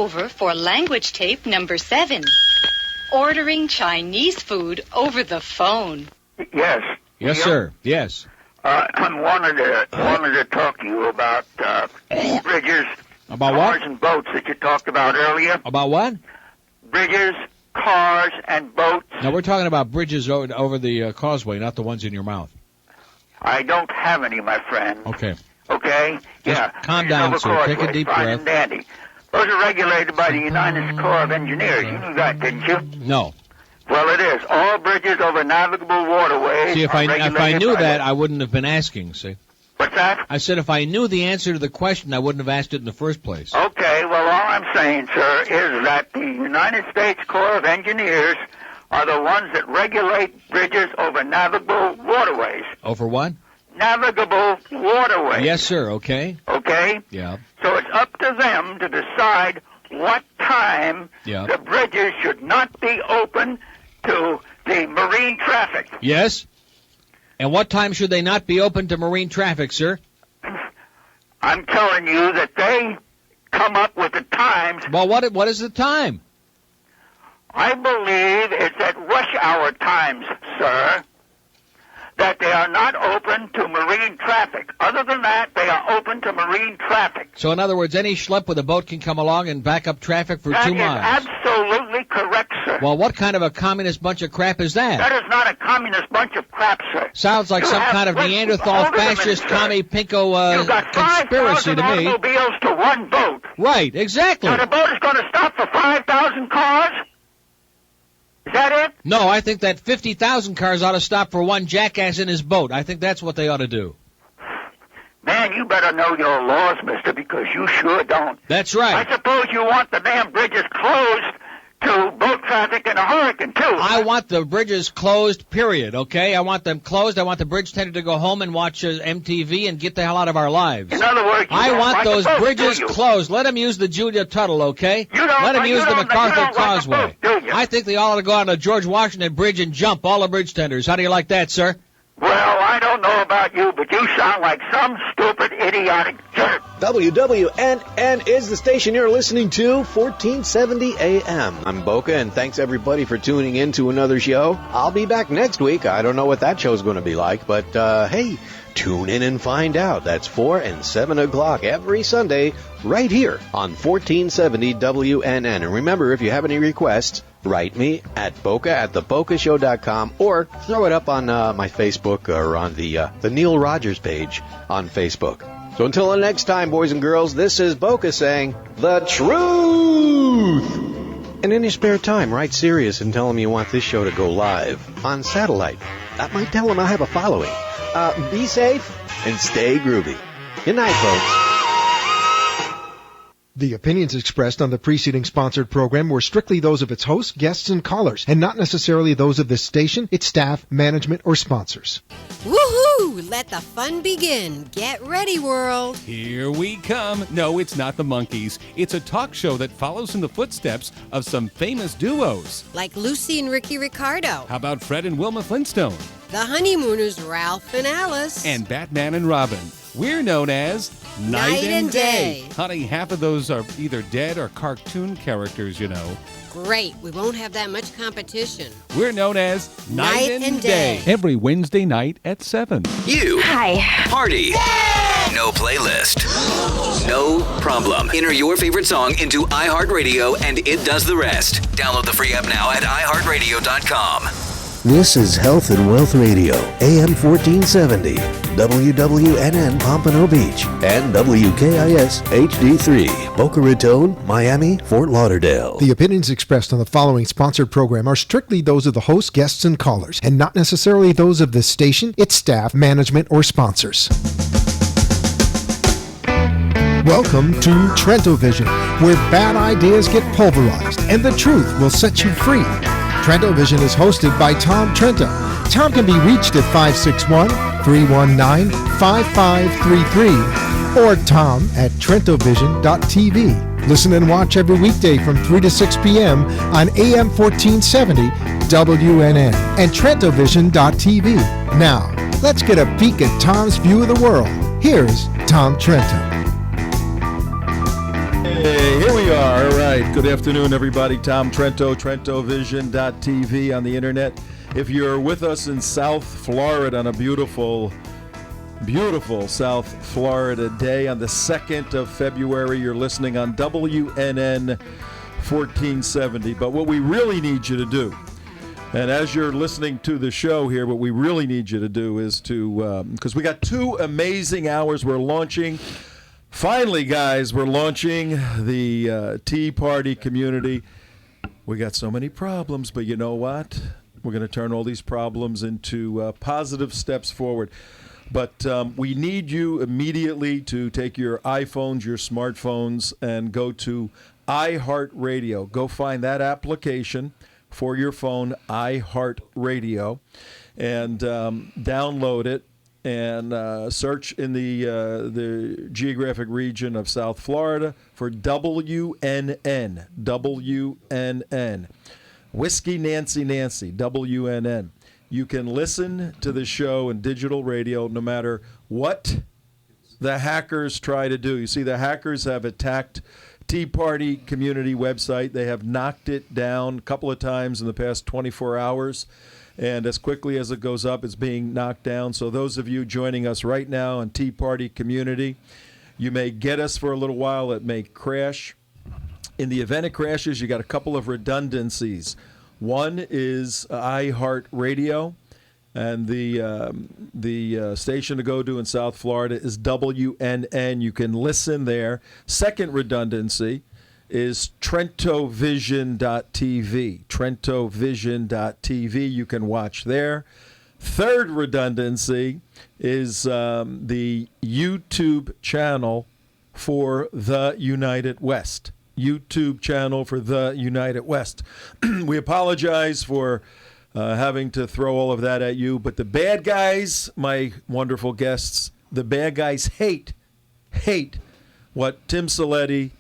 over for language tape number 7. Ordering Chinese food over the phone. Yes. Yes, sir. Yes. I wanted to talk to you about bridges, About cars, what? and boats that you talked about earlier. About what? Bridges, cars, and boats. No, we're talking about bridges over the causeway, not the ones in your mouth. I don't have any, my friend. Okay. Okay? Just Yeah. calm down, Over sir. Take a Causeway, deep fine breath. and dandy. Those are regulated by the United Corps of Engineers. You knew that, didn't you? No. Well, it is. All bridges over navigable waterways. See, if are I regulated knew by that, I wouldn't have been asking, see? What's that? I said if I knew the answer to the question, I wouldn't have asked it in the first place. Okay, well, all I'm saying, sir, is that the United States Corps of Engineers are the ones that regulate bridges over navigable waterways. Over what? Navigable waterways. Yes, sir. Okay. Okay? Yeah. So it's up to them to decide what time Yeah. the bridges should not be open to the marine traffic. Yes? And what time should they not be open to marine traffic, sir? I'm telling you that they come up with the times. Well, what is the time? I believe it's at rush hour times, sir, that they are not open to marine traffic. Other than that, they are open to marine traffic. So, in other words, any schlep with a boat can come along and back up traffic for 2 miles. That is absolutely correct, sir. Well, what kind of a communist bunch of crap is that? That is not a communist bunch of crap, sir. Sounds like You some have- kind of listen, Neanderthal hold it a minute, fascist sir. commie pinko You've got conspiracy 5,000 to me. automobiles to one boat. Right, exactly. Now the boat is going to stop for 5,000 cars? Is that it? No, I think that 50,000 cars ought to stop for one jackass in his boat. I think that's what they ought to do. Man, you better know your laws, mister, because you sure don't. That's right. I suppose you want the damn bridges closed to boat traffic in a hurricane, too. I want the bridges closed, period, okay? I want them closed. I want the bridge tender to go home and watch MTV and get the hell out of our lives. In other words, you I don't want like those the boat, bridges do you? closed. Let them use the Julia Tuttle, okay? You don't Let them like- use you the don't- you MacArthur don't like the Causeway. boat, do you? I think they ought to go on the George Washington Bridge and jump all the bridge tenders. How do you like that, sir? Well, I don't know about you, but you sound like some stupid, idiotic jerk. WWNN is the station you're listening to, 1470 AM. I'm Boca, and thanks everybody for tuning in to another show. I'll be back next week. I don't know what that show's going to be like, but hey, tune in and find out. That's 4 and 7 o'clock every Sunday right here on 1470 WNN. And remember, if you have any requests, write me at boca@thebocashow.com or throw it up on my Facebook or on the Neil Rogers page on Facebook. So until the next time, boys and girls, this is Boca saying the truth. And in your spare time, write Sirius and tell him you want this show to go live on satellite. That might tell him I have a following. Be safe and stay groovy. Good night, folks. The opinions expressed on the preceding sponsored program were strictly those of its hosts, guests, and callers, and not necessarily those of this station, its staff, management, or sponsors. Woohoo! Let the fun begin. Get ready, world. Here we come. No, it's not the Monkees. It's a talk show that follows in the footsteps of some famous duos. Like Lucy and Ricky Ricardo. How about Fred and Wilma Flintstone? The Honeymooners, Ralph and Alice. And Batman and Robin. We're known as Night and Day. Honey, half of those are either dead or cartoon characters, you know. Great. We won't have that much competition. We're known as Night and Day. Every Wednesday night at 7. You. Hi. Party. No playlist. No problem. Enter your favorite song into iHeartRadio and it does the rest. Download the free app now at iHeartRadio.com. This is Health and Wealth Radio, AM 1470, WWNN Pompano Beach, and WKIS HD3, Boca Raton, Miami, Fort Lauderdale. The opinions expressed on the following sponsored program are strictly those of the hosts, guests, and callers, and not necessarily those of this station, its staff, management, or sponsors. Welcome to Trento Vision, where bad ideas get pulverized and the truth will set you free. Trento Vision is hosted by Tom Trento. Tom can be reached at 561-319-5533 or Tom at TrentoVision.tv. Listen and watch every weekday from 3 to 6 p.m. on AM 1470 WNN and TrentoVision.tv. Now, let's get a peek at Tom's view of the world. Here's Tom Trento. Hey, here we are. All right. Good afternoon, everybody. Tom Trento, TrentoVision.tv on the internet. If you're with us in South Florida on a beautiful South Florida day on the 2nd of February, you're listening on WNN 1470. But what we really need you to do, and as you're listening to the show here, what we really need you to do is to, because we got 2 amazing hours we're launching. Finally, guys, we're launching the Tea Party community. We got so many problems, but you know what? We're going to turn all these problems into positive steps forward. But we need you immediately to take your iPhones, your smartphones, and go to iHeartRadio. Go find that application for your phone, iHeartRadio, and download it. And search in the geographic region of South Florida for WNN. WNN. Whiskey Nancy Nancy, WNN. You can listen to the show in digital radio no matter what the hackers try to do. You see, the hackers have attacked Tea Party community website. They have knocked it down a couple of times in the past 24 hours. And as quickly as it goes up, it's being knocked down. So those of you joining us right now on Tea Party community, you may get us for a little while. It may crash. In the event it crashes, you got a couple of redundancies. One is iHeartRadio, and the station to go to in South Florida is WNN. You can listen there. Second redundancy is TrentoVision.tv. TrentoVision.tv. You can watch there. Third redundancy is the YouTube channel for the United West. YouTube channel for the United West. We apologize for having to throw all of that at you, but the bad guys, my wonderful guests, the bad guys hate what Tim Saletti,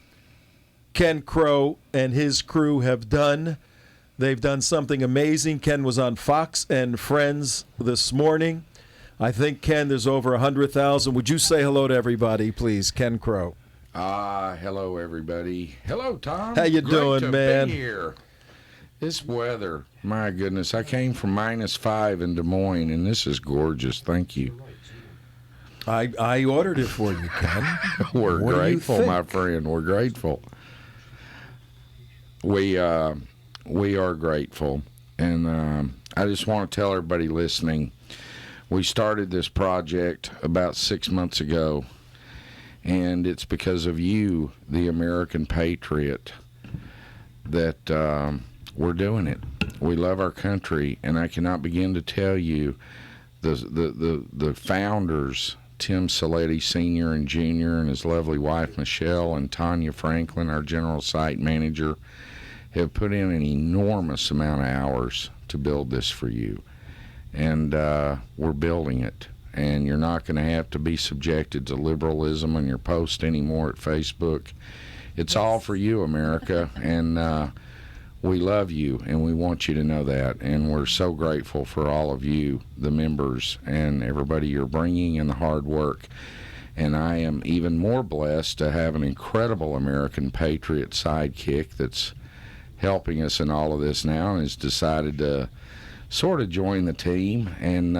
Ken Crow, and his crew have done. They've done something amazing. Ken was on Fox and Friends this morning. I think, Ken, there's over 100,000. Would you say hello to everybody, please, Ken Crow? Hello, everybody. Hello, Tom. How you doing, man? Be here. This weather, my goodness. I came from -5 in Des Moines, and this is gorgeous. Thank you. I ordered it for you, Ken. We're grateful, my friend. We're grateful. We are grateful, and I just want to tell everybody listening, we started this project about 6 months ago, and it's because of you, the American patriot, that we're doing it. We love our country, and I cannot begin to tell you the founders, Tim Saletti Sr. and Jr., and his lovely wife Michelle, and Tanya Franklin, our general site manager, have put in an enormous amount of hours to build this for you. And we're building it. And you're not going to have to be subjected to liberalism on your post anymore at Facebook. It's all for you, America. And we love you, and we want you to know that. And we're so grateful for all of you, the members, and everybody you're bringing, and the hard work. And I am even more blessed to have an incredible American patriot sidekick that's helping us in all of this now, and has decided to sort of join the team. And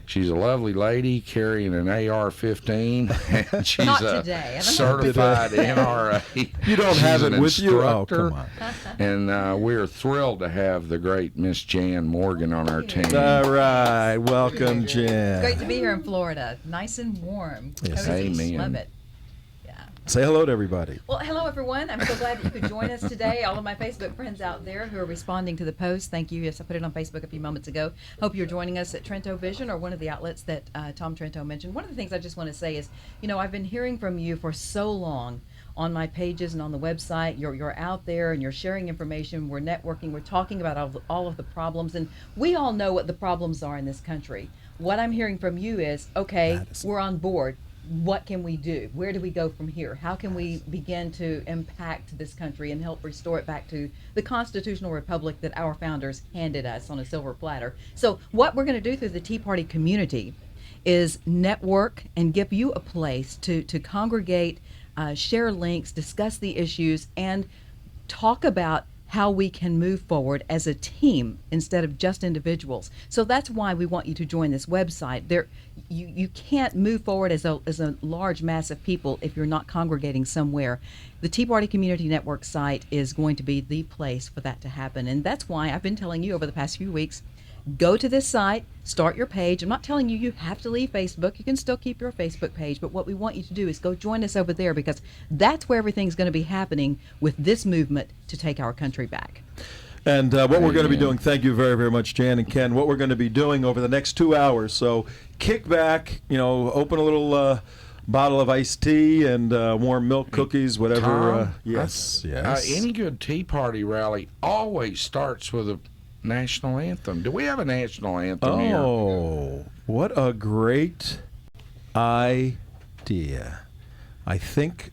she's a lovely lady carrying an AR-15, and she's a certified NRA. You don't have it with you? Oh, come on. And we're thrilled to have the great Miss Jan Morgan on our team. All right. Welcome, Jan. Great to be here in Florida. Nice and warm. Yes. Amen. Love it. Say hello to everybody. Well, hello, everyone. I'm so glad that you could join us today. All of my Facebook friends out there who are responding to the post, thank you. Yes, I put it on Facebook a few moments ago. Hope you're joining us at Trento Vision, or one of the outlets that Tom Trento mentioned. One of the things I just want to say is, I've been hearing from you for so long on my pages and on the website. You're out there and you're sharing information. We're networking. We're talking about all of the problems. And we all know what the problems are in this country. What I'm hearing from you is, okay, we're on board. What can we do? Where do we go from here? How can we begin to impact this country and help restore it back to the constitutional republic that our founders handed us on a silver platter? So what we're going to do through the Tea Party community is network and give you a place to congregate, share links, discuss the issues, and talk about how we can move forward as a team instead of just individuals. So that's why we want you to join this website. You can't move forward as a large mass of people if you're not congregating somewhere. The Tea Party Community Network site is going to be the place for that to happen. And that's why I've been telling you over the past few weeks, go to this site, start your page. I'm not telling you you have to leave Facebook. You can still keep your Facebook page, but what we want you to do is go join us over there, because that's where everything's going to be happening with this movement to take our country back. And what we're going to be doing, thank you very, very much, Jan and Ken, what we're going to be doing over the next 2 hours. So kick back, open a little bottle of iced tea and warm milk, cookies, whatever. Tom, Yes. Any good Tea Party rally always starts with a national anthem. Do we have a national anthem here? Oh, what a great idea. I think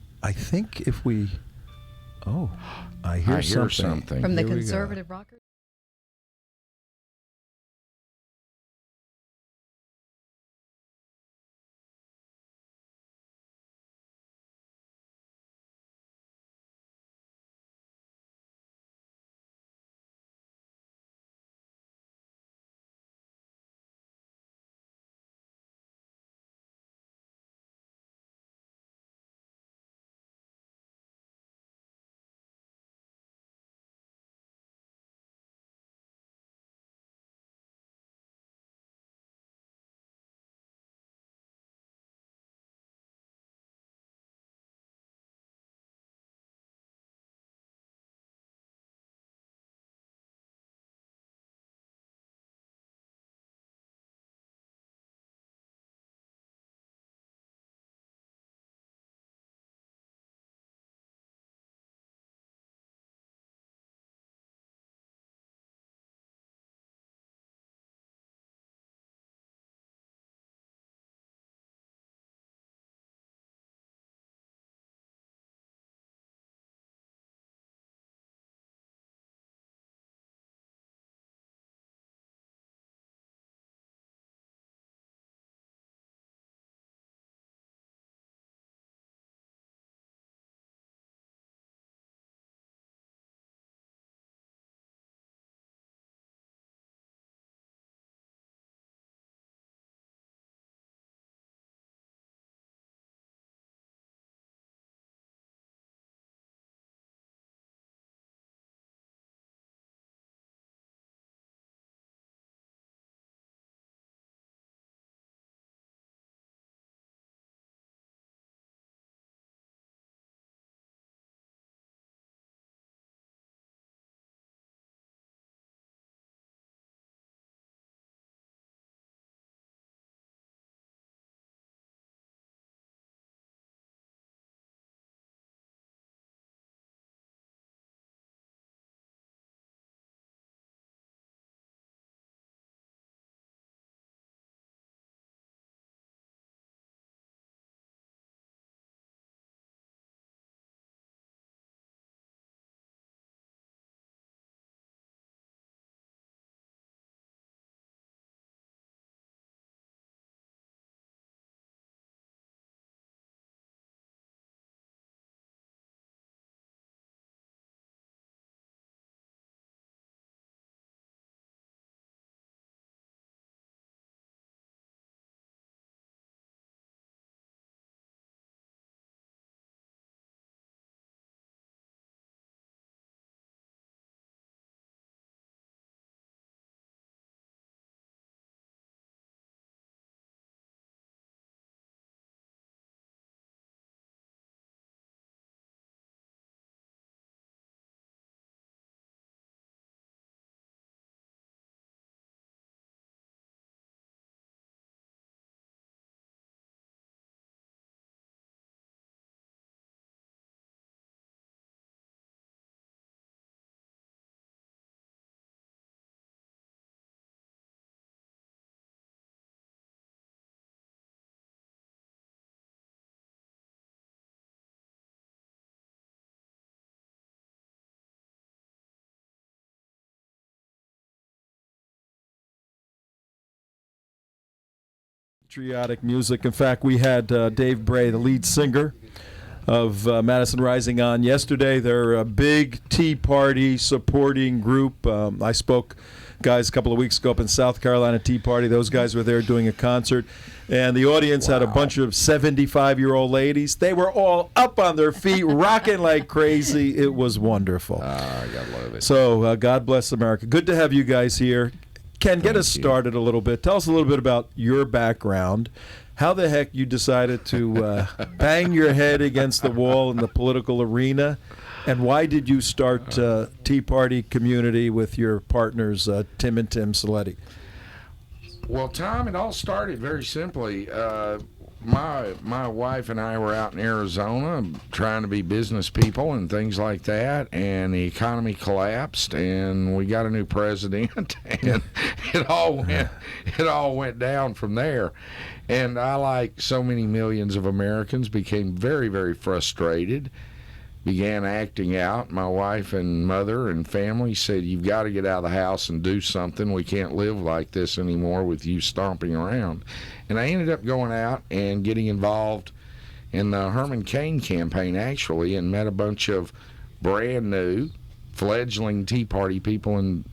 if we... Oh, I hear something. From the conservative rockers? Patriotic music. In fact, we had Dave Bray, the lead singer, of Madison Rising on yesterday. They're a big Tea Party supporting group. I spoke, guys, a couple of weeks ago up in South Carolina, Tea Party. Those guys were there doing a concert. And the audience had a bunch of 75-year-old ladies. They were all up on their feet, rocking like crazy. It was wonderful. I gotta love it. So God bless America. Good to have you guys here. Ken, get us started a little bit. Tell us a little bit about your background. How the heck you decided to bang your head against the wall in the political arena, and why did you start Tea Party Community with your partners, Tim and Tim Saletti? Well, Tom, it all started very simply. My wife and I were out in Arizona trying to be business people and things like that, and the economy collapsed, and we got a new president, and it all went down from there. And I, like so many millions of Americans, became very, very frustrated, began acting out. My wife and mother and family said, "You've got to get out of the house and do something. We can't live like this anymore with you stomping around." And I ended up going out and getting involved in the Herman Cain campaign, actually, and met a bunch of brand new, fledgling Tea Party people in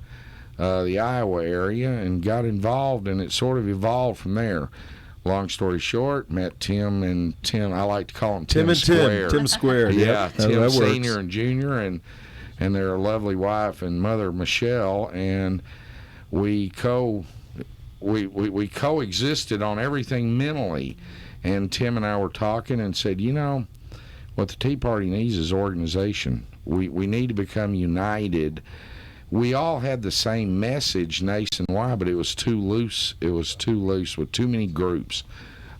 the Iowa area and got involved, and it sort of evolved from there. Long story short, met Tim and Tim. I like to call them Tim Square. Tim Square. Yeah, Tim Tim Senior and Junior, and their lovely wife and mother Michelle, and we coexisted on everything mentally. And Tim and I were talking and said, you know, what the Tea Party needs is organization. We need to become united. We all had the same message nationwide, but it was too loose. It was too loose with too many groups.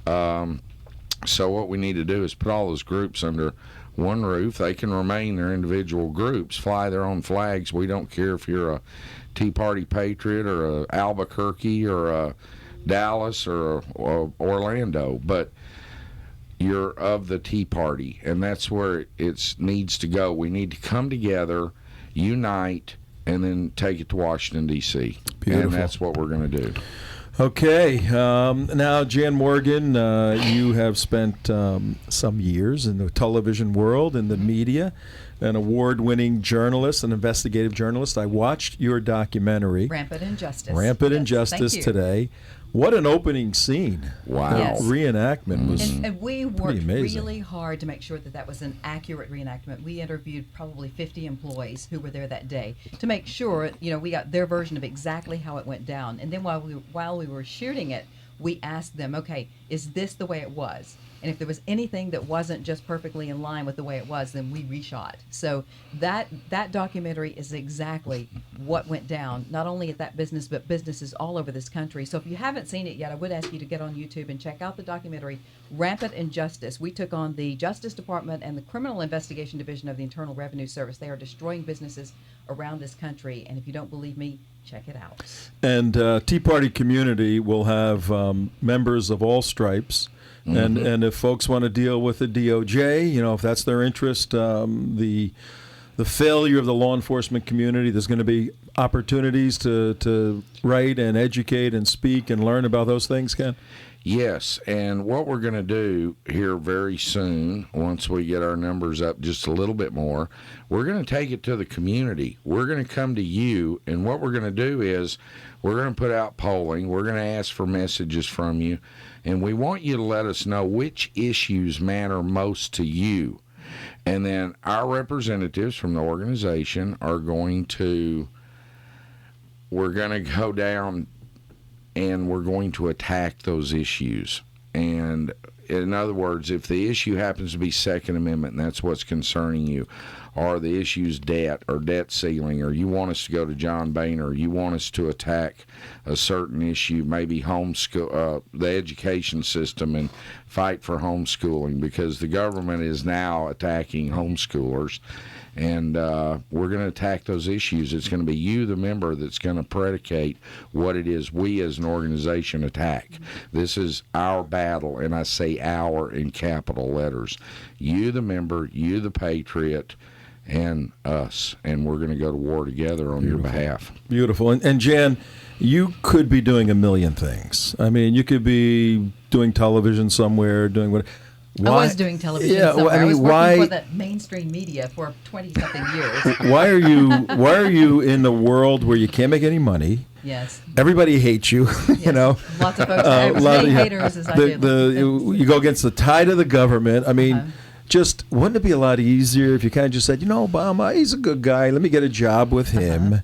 So what we need to do is put all those groups under one roof. They can remain their individual groups, fly their own flags. We don't care if you're a Tea Party Patriot or a Albuquerque or a Dallas or a Orlando, but you're of the Tea Party, and that's where it needs to go. We need to come together, unite, and then take it to Washington, D.C. Beautiful. And that's what we're going to do. Okay. Now, Jan Morgan, you have spent some years in the television world, in the media, an award-winning journalist, an investigative journalist. I watched your documentary, Rampant Injustice. Rampant Injustice today. What an opening scene. Wow. Yes. Reenactment was and we worked amazing. really hard to make sure that that was an accurate reenactment. We interviewed probably 50 employees who were there that day to make sure, you know, we got their version of exactly how it went down. And then while we were shooting it, we asked them, okay, is this the way it was? And if there was anything that wasn't just perfectly in line with the way it was, then we reshot. So that documentary is exactly what went down, not only at that business, but businesses all over this country. So if you haven't seen it yet, I would ask you to get on YouTube and check out the documentary, Rampant Injustice. We took on the Justice Department and the Criminal Investigation Division of the Internal Revenue Service. They are destroying businesses around this country. And if you don't believe me, check it out. And Tea Party Community will have members of all stripes. Mm-hmm. And if folks want to deal with the DOJ, you know, if that's their interest, the failure of the law enforcement community, there's going to be opportunities to write and educate and speak and learn about those things, Ken? Yes, and what we're going to do here very soon, once we get our numbers up just a little bit more, we're going to take it to the community. We're going to come to you, and what we're going to do is we're going to put out polling. We're going to ask for messages from you, and we want you to let us know which issues matter most to you. And then our representatives from the organization are going to, we're going to go down and we're going to attack those issues. And in other words, if the issue happens to be Second Amendment and that's what's concerning you, or the issue's debt or debt ceiling, or you want us to go to John Boehner, you want us to attack a certain issue, maybe homeschool, the education system, and fight for homeschooling, because the government is now attacking homeschoolers. And we're going to attack those issues. It's going to be you, the member, that's going to predicate what it is we as an organization attack. This is our battle, and I say our in capital letters. You, the member, you, the patriot, and us. And we're going to go to war together on your behalf. Beautiful. And Jan, you could be doing a million things. I mean, you could be doing television somewhere, doing what. I was doing television somewhere. I was working for the mainstream media for 20-something years. Why are you in the world where you can't make any money? Yes. Everybody hates you. Yes. You know. Lots of folks. As many haters as I did. You go against the tide of the government. I mean, just wouldn't it be a lot easier if you kind of just said, Obama, he's a good guy. Let me get a job with him,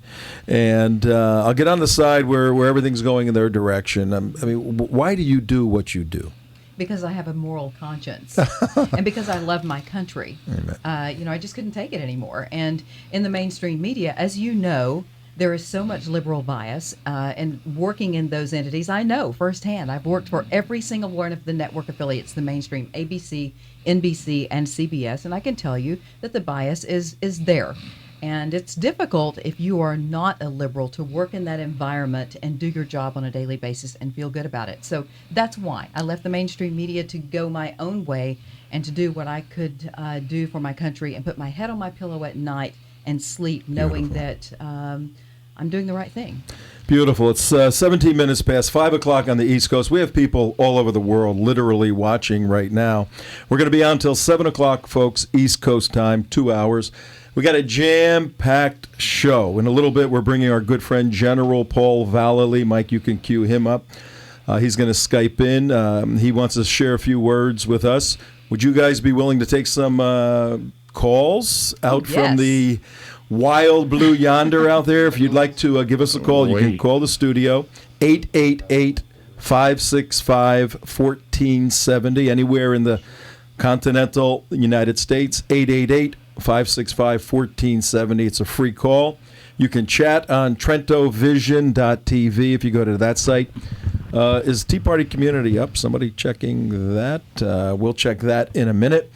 and I'll get on the side where everything's going in their direction. I mean, why do you do what you do? Because I have a moral conscience, and because I love my country. I just couldn't take it anymore. And in the mainstream media, as you know, there is so much liberal bias, and working in those entities, I know firsthand. I've worked for every single one of the network affiliates, the mainstream, ABC, NBC, and CBS, and I can tell you that the bias is there. And it's difficult if you are not a liberal to work in that environment and do your job on a daily basis and feel good about it. So that's why I left the mainstream media to go my own way and to do what I could do for my country and put my head on my pillow at night and sleep knowing that I'm doing the right thing. Beautiful. It's 17 minutes past 5 o'clock on the East Coast. We have people all over the world literally watching right now. We're going to be on until 7 o'clock, folks, East Coast time, 2 hours. We got a jam-packed show. In a little bit, we're bringing our good friend General Paul Vallely. Mike, you can cue him up. He's going to Skype in. He wants to share a few words with us. Would you guys be willing to take some calls out from the wild blue yonder out there? If you'd like to give us a call, you can call the studio, 888-565-1470, anywhere in the continental United States, 888-565-1470. It's a free call. You can chat on TrentoVision.tv if you go to that site. Is Tea Party Community up? Somebody checking that? We'll check that in a minute.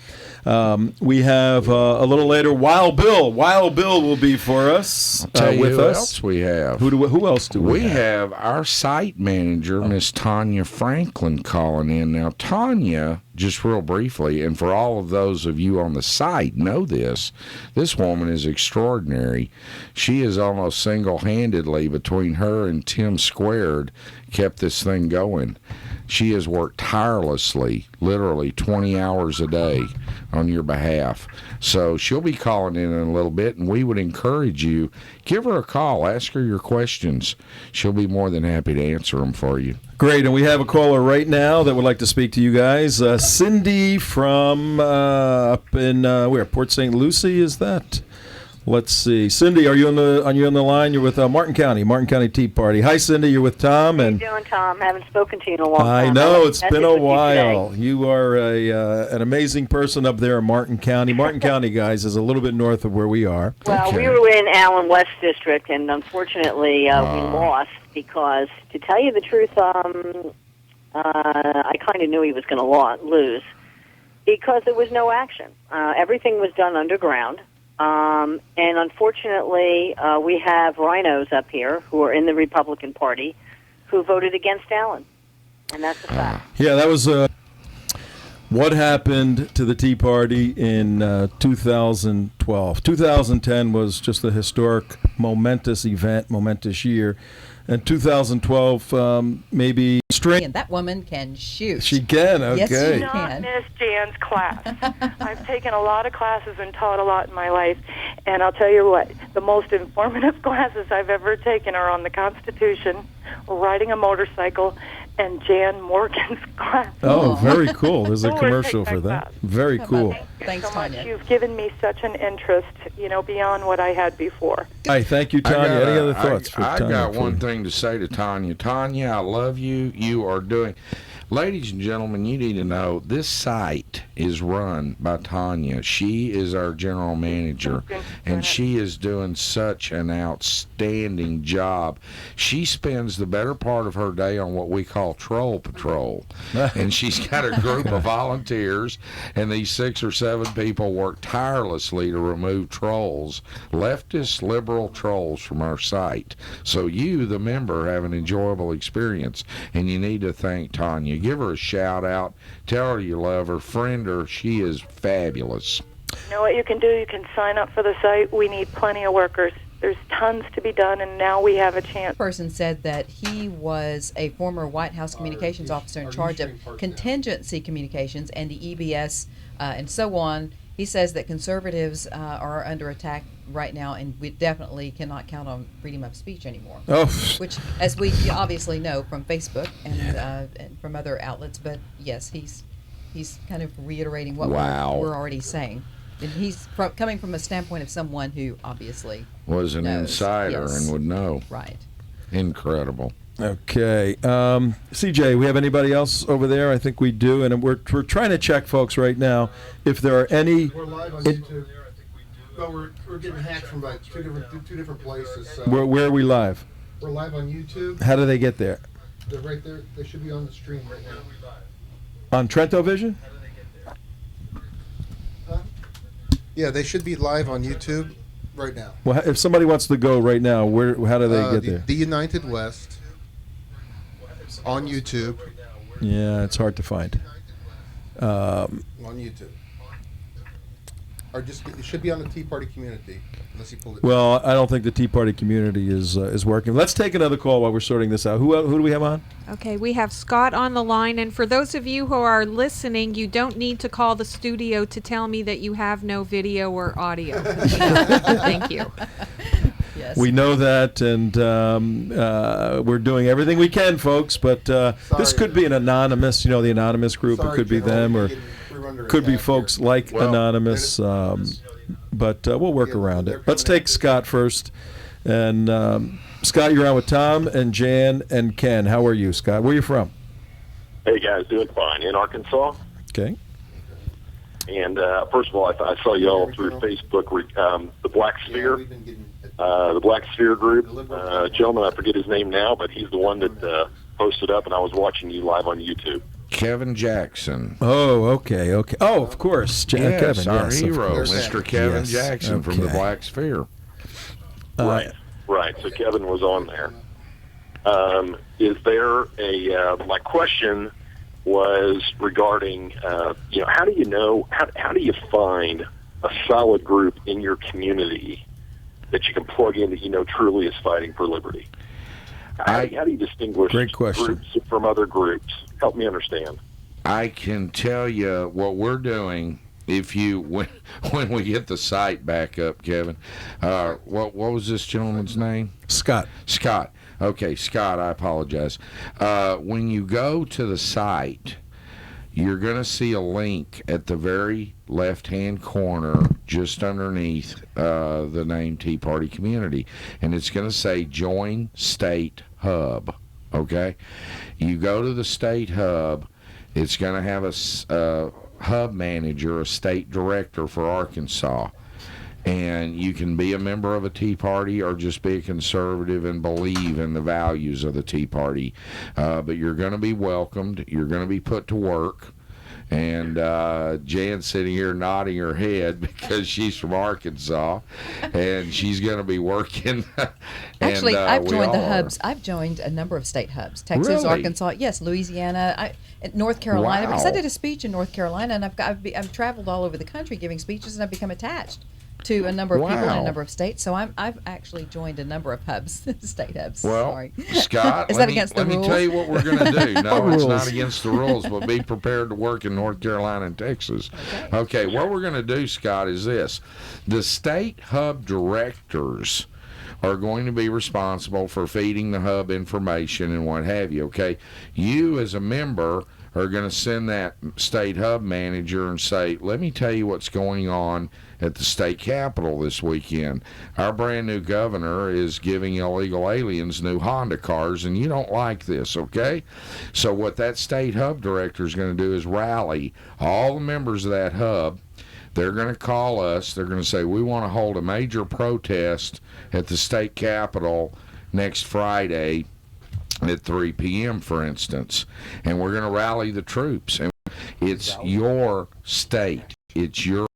We have a little later Wild Bill. Wild Bill will be for us with who us. Else we have? Who else do we have? We have our site manager, Miss Tanya Franklin, calling in. Now, Tanya, just real briefly, and for all of those of you on the site know this woman is extraordinary. She is almost single-handedly, between her and Tim Squared, kept this thing going. She has worked tirelessly, literally 20 hours a day on your behalf. So she'll be calling in a little bit, and we would encourage you, give her a call, ask her your questions. She'll be more than happy to answer them for you. Great, and we have a caller right now that would like to speak to you guys. Cindy from up in where? Port St. Lucie, is that? Let's see. Cindy, are you on the line? You're with Martin County Tea Party. Hi, Cindy. You're with Tom. How you doing, Tom? Haven't spoken to you in a long time. I know, it's been a while. You are an amazing person up there in Martin County. Martin County, guys, is a little bit north of where we are. Well, we were in Allen West District, and unfortunately we lost because, to tell you the truth, I kind of knew he was going to lose because there was no action. Everything was done underground. And unfortunately, we have rhinos up here who are in the Republican Party who voted against Allen. And that's a fact. Yeah, that was what happened to the Tea Party in 2012. 2010 was just a historic, momentous event, momentous year. And 2012, maybe And that woman can shoot. She can, okay. Yes, she Not can. miss Jan's class. I've taken a lot of classes and taught a lot in my life, and I'll tell you what, the most informative classes I've ever taken are on the Constitution, riding a motorcycle, and Jan Morgan's class. Oh, very cool. There's a commercial for that. Very cool. Thanks so much. You've given me such an interest, beyond what I had before. Hi, thank you, Tanya. Any other thoughts for I Tanya? got one thing to say to Tanya. Tanya, I love you. You are doing... Ladies and gentlemen, you need to know this site is run by Tanya. She is our general manager, and she is doing such an outstanding job. She spends the better part of her day on what we call Troll Patrol, and she's got a group of volunteers, and these 6 or 7 people work tirelessly to remove trolls, leftist liberal trolls from our site. So you, the member, have an enjoyable experience, and you need to thank Tanya. Give her a shout out. Tell her you love her. Friend her. She is fabulous. You know what you can do? You can sign up for the site. We need plenty of workers. There's tons to be done, and now we have a chance. Person said that he was a former White House communications officer in charge of contingency communications and the EBS and so on. He says that conservatives are under attack right now, and we definitely cannot count on freedom of speech anymore. Oh. Which, as we obviously know from Facebook and from other outlets, but yes, he's kind of reiterating what we're already saying. And he's coming from a standpoint of someone who obviously was an insider and would know. Right. Incredible. Okay. CJ, we have anybody else over there? I think we do. And we're trying to check, folks, right now, if there are any... We're live on YouTube. But we're getting hacked from like two different places. So Where are we live? we're live on YouTube. How do they get there? They're right there. They should be on the stream right now. On Trento Vision? Yeah, they should be live on YouTube right now. Well, if somebody wants to go right now, how do they get there? The United West on YouTube. Yeah, it's hard to find. On YouTube. Or just it should be on the Tea Party community, unless you pulled it. Well, I don't think the Tea Party community is working. Let's take another call while we're sorting this out. Who do we have on? Okay, we have Scott on the line, and for those of you who are listening, you don't need to call the studio to tell me that you have no video or audio. Thank you. Yes. We know that, and we're doing everything we can, folks, but this could be an anonymous, the anonymous group. It could be them, or could be folks like Anonymous, but we'll work around it. Let's take Scott first. And Scott, you're on with Tom and Jan and Ken. How are you, Scott? Where are you from? Hey, guys, doing fine. In Arkansas. Okay. And first of all, I saw you all through Facebook, the Black Sphere, the Black Sphere group. Gentleman, I forget his name now, but he's the one that posted up, and I was watching you live on YouTube. Kevin Jackson. Oh, okay. Oh, of course. Yes, Kevin, our yes, hero, of course. Mr. Kevin Yes, Jackson from the okay. Black Sphere. Right. So Kevin was on there. Is there my question was regarding, how do you know, how do you find a solid group in your community that you can plug in that you know truly is fighting for liberty? How do you distinguish groups from other groups? Help me understand. I can tell you what we're doing. If you when we get the site back up, Kevin, what was this gentleman's name? Scott. Okay, Scott. I apologize. When you go to the site, you're going to see a link at the very left-hand corner, just underneath the name Tea Party Community, and it's going to say Join State Hub. Okay, you go to the State Hub. It's going to have a hub manager, a state director for Arkansas, and you can be a member of a Tea Party or just be a conservative and believe in the values of the Tea Party, but you're going to be welcomed, you're going to be put to work, and Jan's sitting here nodding her head because she's from Arkansas, and she's going to be working. Actually, I've joined the hubs. I've joined a number of state hubs. Texas, Really? Arkansas, yes, Louisiana, North Carolina. Wow. Because I did a speech in North Carolina, and I've traveled all over the country giving speeches, and I've become attached to a number of people in a number of states. So I've actually joined a number of hubs, state hubs. Well, Sorry. Scott, Is that against the rules? let me tell you what we're going to do. No, it's rules. not against the rules, but be prepared to work in North Carolina and Texas. Okay, what we're going to do, Scott, is this. The state hub directors are going to be responsible for feeding the hub information and what have you, okay? You, as a member, are going to send that state hub manager and say, let me tell you what's going on at the state capitol this weekend. Our brand new governor is giving illegal aliens new Honda cars, and you don't like this, okay? So what that state hub director is going to do is rally all the members of that hub. They're going to call us. They're going to say, we want to hold a major protest at the state capitol next Friday at 3 p.m., for instance, and we're going to rally the troops. And it's your state. It's your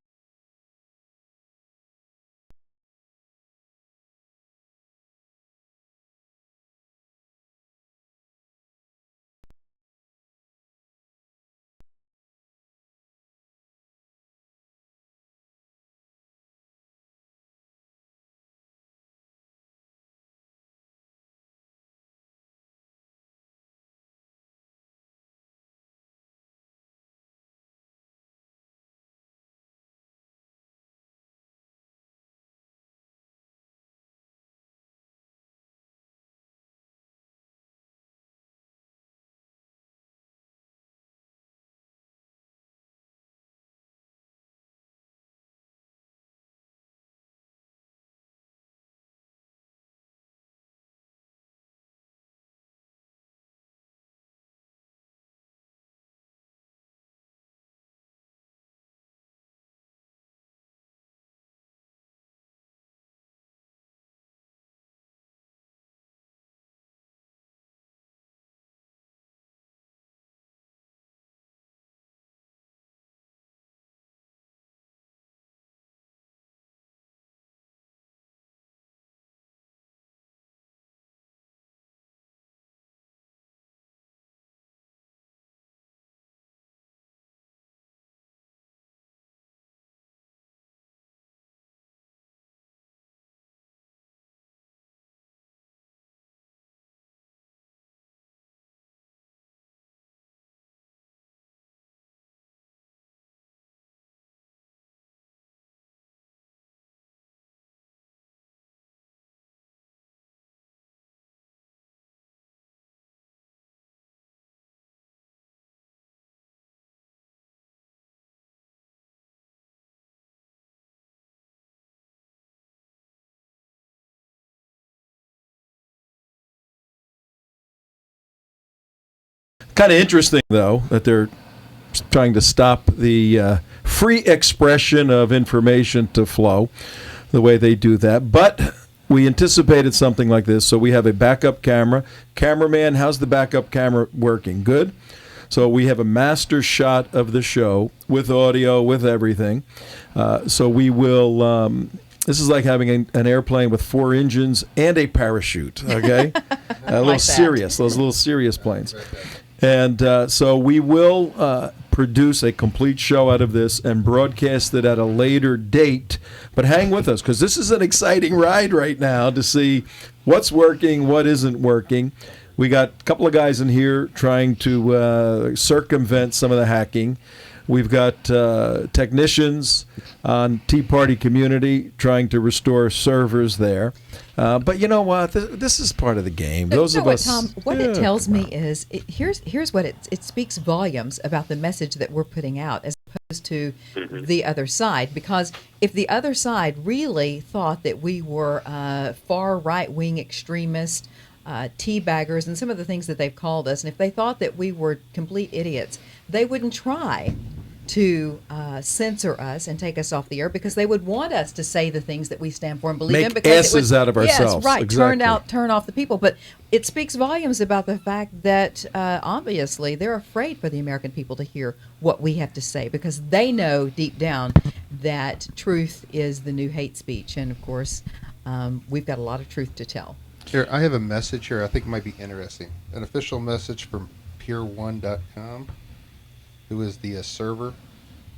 Kind of interesting, though, that they're trying to stop the free expression of information to flow the way they do that. But we anticipated something like this, so we have a backup camera. Cameraman, how's the backup camera working? Good? So we have a master shot of the show with audio, with everything. So we will... this is like having an airplane with 4 engines and a parachute, okay? A little serious, those little serious planes. And so we will produce a complete show out of this and broadcast it at a later date. But hang with us, because this is an exciting ride right now to see what's working, what isn't working. We got a couple of guys in here trying to circumvent some of the hacking. We've got technicians on Tea Party Community trying to restore servers there. But you know what? This is part of the game. Those of us. Tom, what it tells me is, here's what it speaks volumes about the message that we're putting out as opposed to the other side. Because if the other side really thought that we were far right-wing extremists, teabaggers, and some of the things that they've called us, and if they thought that we were complete idiots, they wouldn't try to censor us and take us off the air, because they would want us to say the things that we stand for and believe in. Because asses out of ourselves. Yes, right. Exactly. Turn off the people. But it speaks volumes about the fact that obviously they're afraid for the American people to hear what we have to say, because they know deep down that truth is the new hate speech. And of course, we've got a lot of truth to tell. Here, I have a message here I think it might be interesting. An official message from peer1.com, who is the server,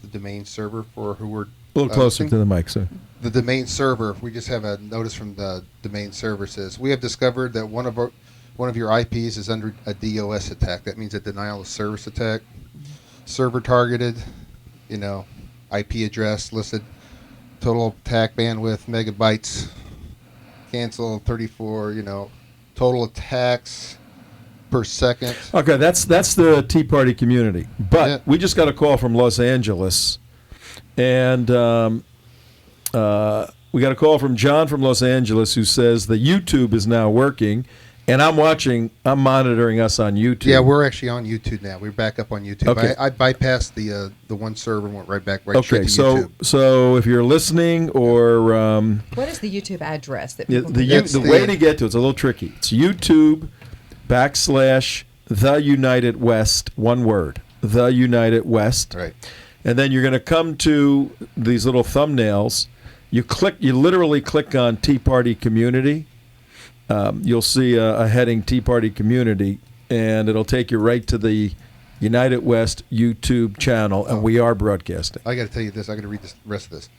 the domain server for who we're... A little closer to the mic, sir. The domain server, we just have a notice from the domain server says, we have discovered that one of your IPs is under a DOS attack. That means a denial of service attack. Server targeted, IP address listed, total attack bandwidth, megabytes, cancel 34, total attacks per second. Okay, that's the Tea Party Community. But we just got a call from Los Angeles, and we got a call from John from Los Angeles who says the YouTube is now working, and I'm monitoring us on YouTube. Yeah, we're actually on YouTube now. We're back up on YouTube. Okay. I bypassed the one server and went right straight to YouTube. So if you're listening or what is the YouTube address that the people way to get to it's a little tricky. It's YouTube /The United West, one word, The United West. Right. And then you're going to come to these little thumbnails. You literally click on Tea Party Community. You'll see a heading Tea Party Community, and it'll take you right to the United West YouTube channel, and we are broadcasting. I got to tell you this. I got to read the rest of this.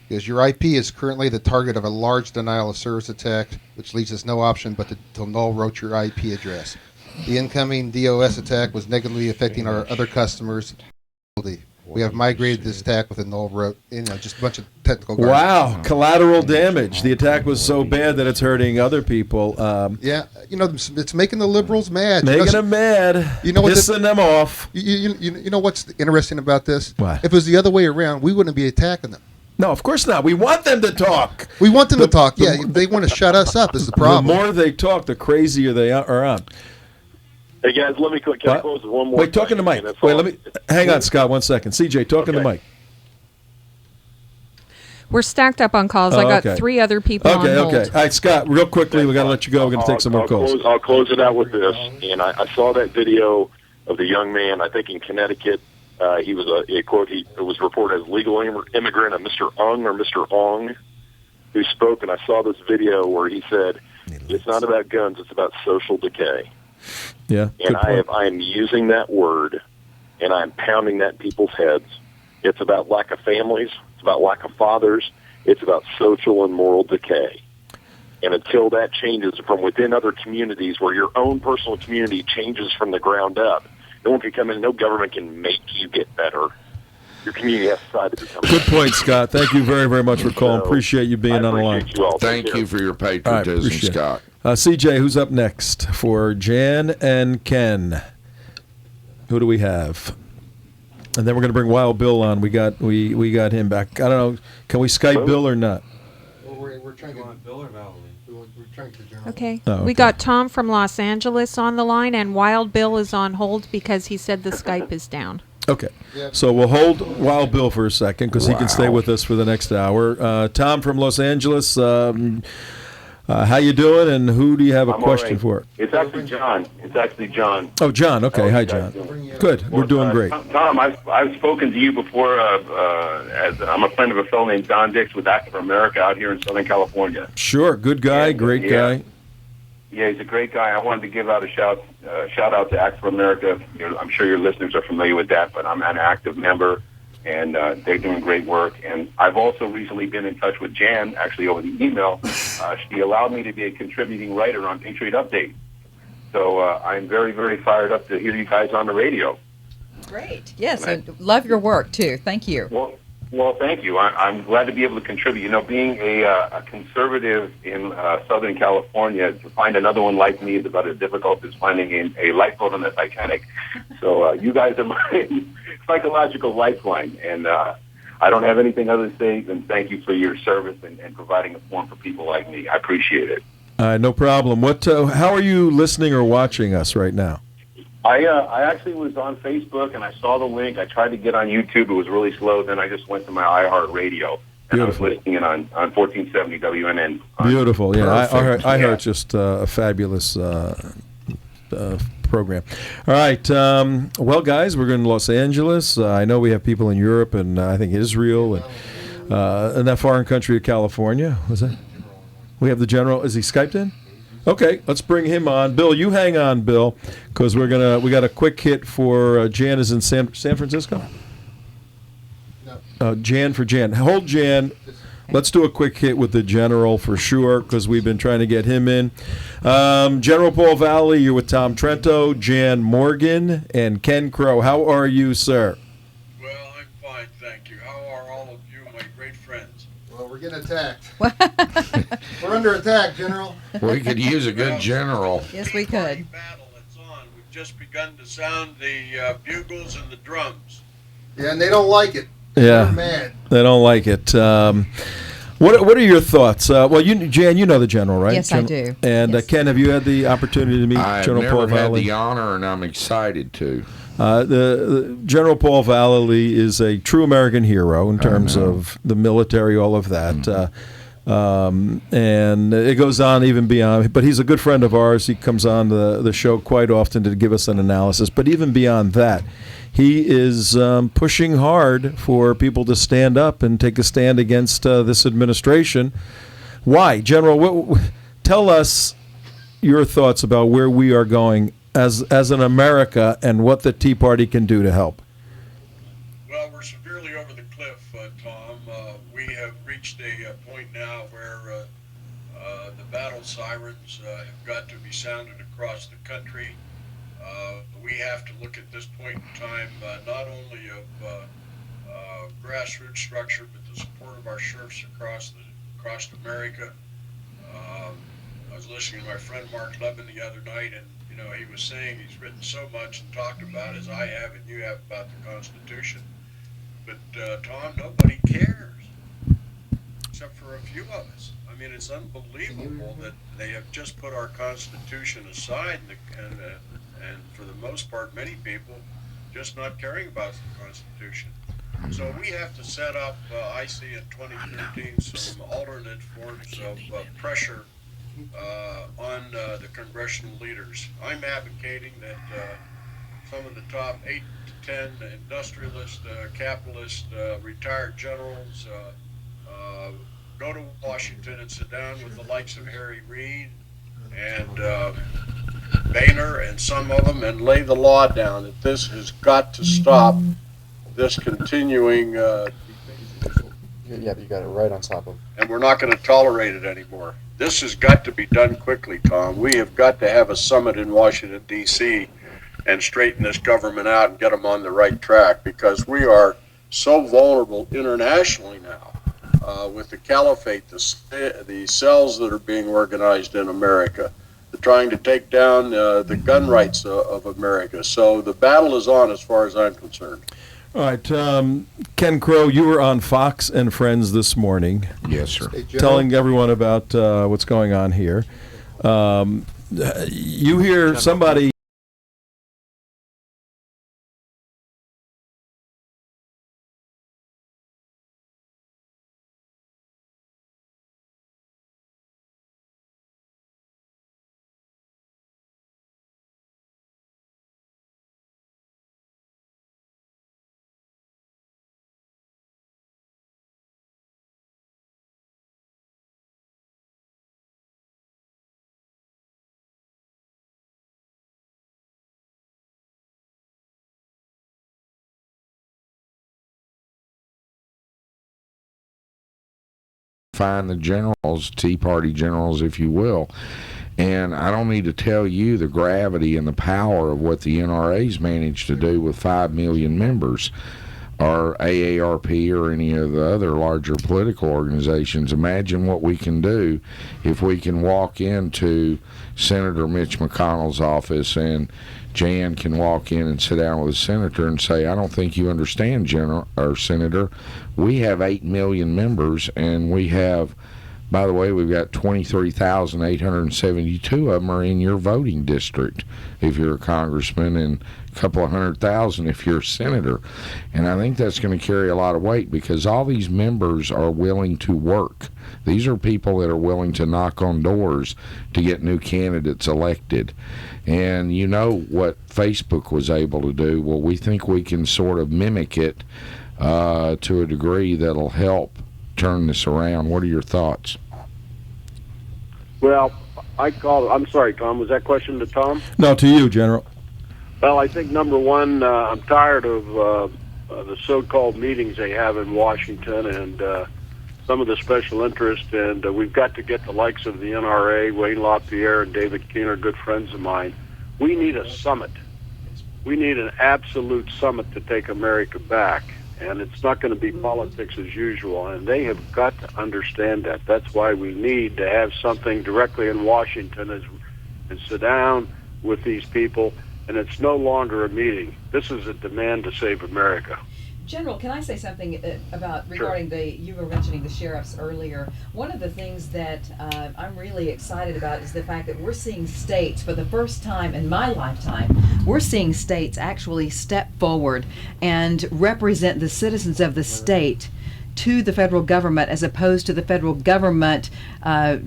Because your IP is currently the target of a large denial of service attack, which leaves us no option but to null route your IP address. The incoming DOS attack was negatively affecting our other customers. We have migrated this attack with a null route, just a bunch of technical garbage. Wow, collateral damage. The attack was so bad that it's hurting other people. It's making the liberals mad. Making them mad. Pissing them off. You know what's interesting about this? What? If it was the other way around, we wouldn't be attacking them. No, of course not. We want them to talk. We want them to talk. Yeah, they want to shut us up is the problem. The more they talk, the crazier they are on. Hey guys, let me can I close with one more? Wait, talking to Mike. Wait, hang on, Scott, 1 second. CJ, talking to Mike. We're stacked up on calls. I got 3 other people on hold. Okay. All right, Scott, real quickly, we got to let you go. We're going to take some more calls. I'll close it out with this. And I saw that video of the young man, I think in Connecticut. He was it was reported as legal immigrant, a Mr. Ung or Mr. Ong, who spoke, and I saw this video where he said, it's not about guns, it's about social decay. Yeah. And I am using that word, and I'm pounding that in people's heads. It's about lack of families. It's about lack of fathers. It's about social and moral decay. And until that changes from within other communities, where your own personal community changes from the ground up, no one can come in. No government can make you get better. Your community has decided to become Good point, Scott. Thank you very, very much for calling. Appreciate you being on the line. Thank you for your patriotism, Scott. CJ, who's up next for Jan and Ken? Who do we have? And then we're going to bring Wild Bill on. We got him back. I don't know. Can we Skype Bill or not? Well, we're trying to Bill or Valley? We're trying to General. Okay. Oh, We okay. got Tom from Los Angeles on the line, and Wild Bill is on hold because he said the Skype is down. Okay, so we'll hold Wild Bill for a second because he can stay with us for the next hour. Tom from Los Angeles, how you doing, and who do you have a question for? It's actually John. Oh, John. Okay, hi, John. Good. We're doing great. Tom, I've spoken to you before. As I'm a friend of a fellow named Don Dix with Active America out here in Southern California. Sure, good guy, great guy. Yeah, he's a great guy. I wanted to give out a shout out to Active America. I'm sure your listeners are familiar with that, but I'm an active member, and they're doing great work. And I've also recently been in touch with Jan, actually over the email. She allowed me to be a contributing writer on Patriot Update. So I'm very, very fired up to hear you guys on the radio. Great. Yes, I love your work, too. Thank you. Well, thank you. I'm glad to be able to contribute. Being a conservative in Southern California, to find another one like me is about as difficult as finding a lifeboat on the Titanic. So you guys are my psychological lifeline, and I don't have anything other to say than thank you for your service and providing a forum for people like me. I appreciate it. No problem. How are you listening or watching us right now? I actually was on Facebook, and I saw the link. I tried to get on YouTube. It was really slow. Then I just went to my iHeart Radio, and I was listening in on 1470 WNN. Beautiful. Yeah, iHeart's just a fabulous program. All right. Well, guys, we're going to Los Angeles. I know we have people in Europe and I think Israel and that foreign country of California. Was that? We have the general. Is he Skyped in? Okay, let's bring him on. Bill, you hang on, Bill, because we got a quick hit for Jan is in San Francisco? No. Jan for Jan. Hold Jan. Let's do a quick hit with the general for sure, because we've been trying to get him in. General Paul Valley, you're with Tom Trento, Jan Morgan, and Ken Crow. How are you, sir? Well, I'm fine, thank you. How are all of you, my great friends? Well, we're getting attacked. We're under attack, General. We could use a good general. Yes, we could. We've just begun to sound the bugles and the drums. Yeah, and they don't like it. Yeah, they're mad. They don't like it. What are your thoughts? Well, Jan, you know the general, right? Yes, I do. And yes. Ken, have you had the opportunity to meet General Paul Valley? I've never had the honor, and I'm excited to. The General Paul Vallely is a true American hero in terms of the military, all of that. Mm-hmm. And it goes on even beyond. But he's a good friend of ours. He comes on the show quite often to give us an analysis. But even beyond that, he is pushing hard for people to stand up and take a stand against this administration. Why? General, tell us your thoughts about where we are going as an America and what the Tea Party can do to help. Well, we're severely over the cliff, Tom. We have reached a point now where the battle sirens have got to be sounded across the country. We have to look at this point in time not only of grassroots structure, but the support of our sheriffs across America. I was listening to my friend Mark Levin the other night, and he was saying he's written so much and talked about, as I have and you have, about the Constitution. But Tom, nobody cares except for a few of us. I mean, it's unbelievable that they have just put our Constitution aside, and for the most part, many people just not caring about the Constitution. So we have to set up, I see in 2013, some alternate forms of pressure on the congressional leaders. I'm advocating that some of the top 8 to 10 industrialist, capitalist, retired generals go to Washington and sit down with the likes of Harry Reid and Boehner and some of them, and lay the law down that this has got to stop, this continuing. Yeah, you got it right on top of it. And we're not going to tolerate it anymore. This has got to be done quickly, Tom. We have got to have a summit in Washington, D.C. and straighten this government out and get them on the right track, because we are so vulnerable internationally now with the caliphate, the cells that are being organized in America. They're trying to take down the gun rights of America. So the battle is on as far as I'm concerned. All right, Ken Crow, you were on Fox and Friends this morning. Yes, sir. Telling everyone about what's going on here. You hear somebody... Find the generals, Tea Party generals, if you will. And I don't need to tell you the gravity and the power of what the NRA's managed to do with 5 million members, or AARP or any of the other larger political organizations. Imagine what we can do if we can walk into Senator Mitch McConnell's office and Jan can walk in and sit down with a senator and say, I don't think you understand, General or Senator. We have 8 million members, and we have, by the way, we've got 23,872 of them are in your voting district if you're a congressman, and a couple of 100,000 if you're a senator. And I think that's going to carry a lot of weight because all these members are willing to work. These are people that are willing to knock on doors to get new candidates elected. And you know what Facebook was able to do. Well, we think we can sort of mimic it to a degree that'll help turn this around. What are your thoughts? Well, I'm sorry, Tom. Was that question to Tom? No, to you, General. Well, I think number one, I'm tired of the so-called meetings they have in Washington and some of the special interest, and we've got to get the likes of the NRA, Wayne LaPierre and David Keener, good friends of mine. We need a summit. We need an absolute summit to take America back, and it's not going to be politics as usual, and they have got to understand that. That's why we need to have something directly in Washington and sit down with these people, and it's no longer a meeting. This is a demand to save America. General, can I say something regarding you were mentioning the sheriffs earlier. One of the things that I'm really excited about is the fact that we're seeing states, for the first time in my lifetime, we're seeing states actually step forward and represent the citizens of the state to the federal government, as opposed to the federal government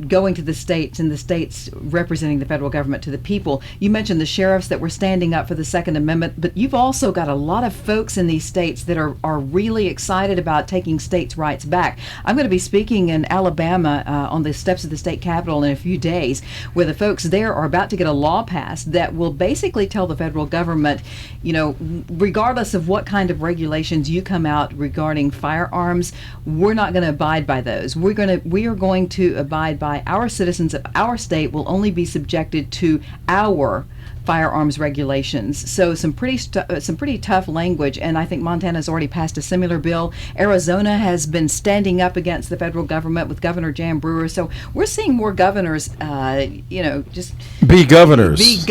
going to the states and the states representing the federal government to the people. You mentioned the sheriffs that were standing up for the Second Amendment, but you've also got a lot of folks in these states that are really excited about taking states' rights back. I'm going to be speaking in Alabama on the steps of the state capitol in a few days, where the folks there are about to get a law passed that will basically tell the federal government, you know, regardless of what kind of regulations you come out regarding firearms, we're not going to abide by those. We are going to abide by our citizens of our state will only be subjected to our firearms regulations. So some pretty tough language, and I think Montana's already passed a similar bill. Arizona has been standing up against the federal government with Governor Jan Brewer. So we're seeing more governors, just be governors.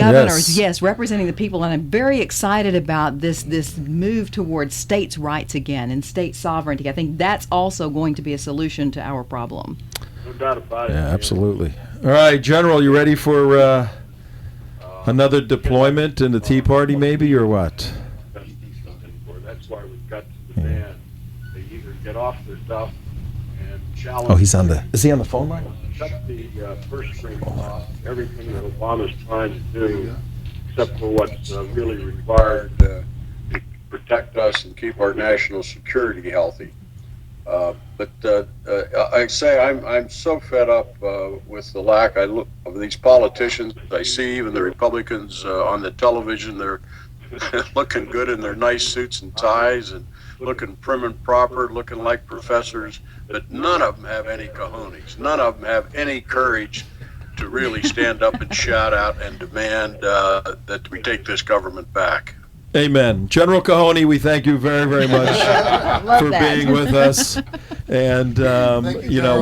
Yes, representing the people. And I'm very excited about this move towards states' rights again and state sovereignty. I think that's also going to be a solution to our problem. No doubt about it. Yeah, absolutely. All right, General, you ready for another deployment in the Tea Party, maybe, or what? That's why we've got to demand they either get off their stuff and challenge. Oh, is he on the phone line? Shut the purse strings off, everything that Obama's trying to do, except for what's really required to protect us and keep our national security healthy. But I say I'm so fed up with the lack of these politicians. I see even the Republicans on the television. They're looking good in their nice suits and ties and looking prim and proper, looking like professors. But none of them have any cojones. None of them have any courage to really stand up and shout out and demand that we take this government back. Amen. General Cahoney, we thank you very, very much for being with us. And,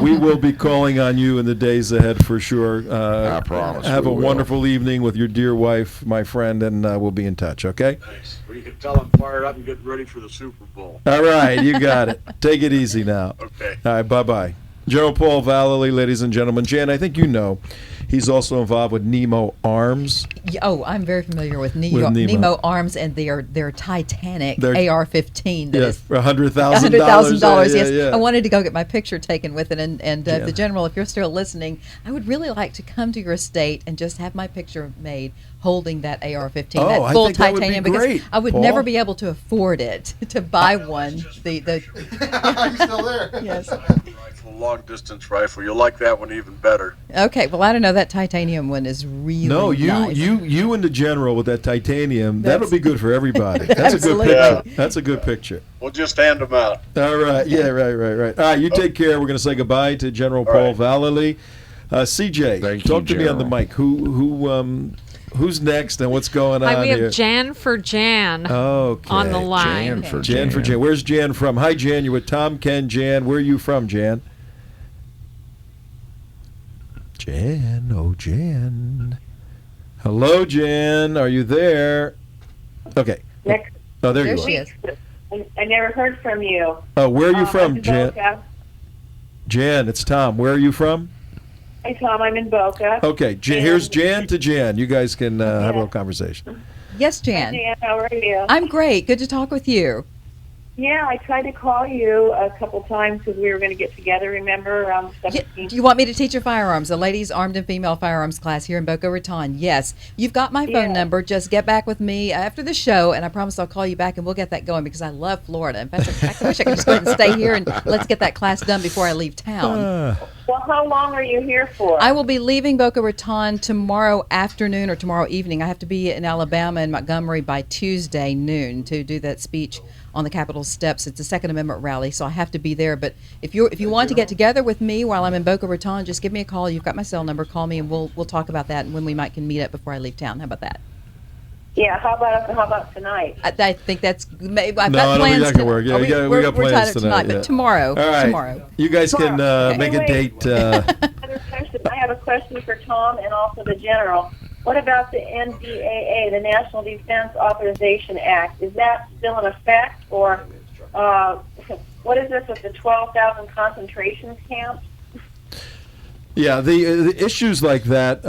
we will be calling on you in the days ahead for sure. I promise. Have a we will. wonderful evening with your dear wife, my friend, and we'll be in touch, okay? Thanks. Well, you can tell I'm fired up and getting ready for the Super Bowl. All right, you got it. Take it easy now. Okay. All right, bye-bye. General Paul Vallely, ladies and gentlemen. Jan, I think you know, he's also involved with Nemo Arms. Oh, I'm very familiar with Nemo. Nemo Arms and their Titanic AR-15. Yes, for $100,000. $100,000. Yes, Yeah. I wanted to go get my picture taken with it. And the General, if you're still listening, I would really like to come to your estate and just have my picture made holding that AR-15, that full titanium, that would be great, because I would Paul. never be able to afford it to buy one. I'm still there. Yes. Rifle, long distance rifle. You'll like that one even better. Okay, well, I don't know. That titanium one is really nice. you and the General with that titanium, that'll be good for everybody. That's a good Absolutely. picture. That's a good picture. We'll just hand them out. All right. Yeah, right. All right, you take care. We're going to say goodbye to General Paul Vallely. CJ, talk to me on the mic. Who's next and what's going on Hi, we have here? Jan for Jan on the line. Jan for Jan. Where's Jan from? Hi, Jan. You're with Tom, Ken, Jan. Where are you from, Jan? Jan. Oh, Jan. Hello, Jan. Are you there? Okay. Next. Oh, there you are. She is. I never heard from you. Oh, where are you from, I'm Jan? Boca. Jan, it's Tom. Where are you from? Hi, Tom. I'm in Boca. Okay, here's Jan to Jan. You guys can have a little conversation. Yes, Jan. Hi, Jan. How are you? I'm great. Good to talk with you. Yeah, I tried to call you a couple times because we were going to get together, remember, around the 17th. Do you want me to teach your firearms, a ladies armed and female firearms class here in Boca Raton? Yes. You've got my phone number. Just get back with me after the show, and I promise I'll call you back, and we'll get that going because I love Florida. In fact, I wish I could just go ahead and stay here, and let's get that class done before I leave town. Well, how long are you here for? I will be leaving Boca Raton tomorrow afternoon or tomorrow evening. I have to be in Alabama and Montgomery by Tuesday noon to do that speech on the Capitol steps. It's a Second Amendment rally, so I have to be there. But if you want to get together with me while I'm in Boca Raton, just give me a call. You've got my cell number. Call me, and we'll talk about that and when we can meet up before I leave town. How about that? Yeah. How about tonight? I think that's. I've got I don't plans. think that can work. Yeah, we got we're plans tied up tonight, yeah. but tomorrow. All right. Tomorrow. You guys can make a date. Another question. I have a question for Tom and also the General. What about the NDAA, the National Defense Authorization Act? Is that still in effect, or what is this with the 12,000 concentration camps? Yeah, the issues like that,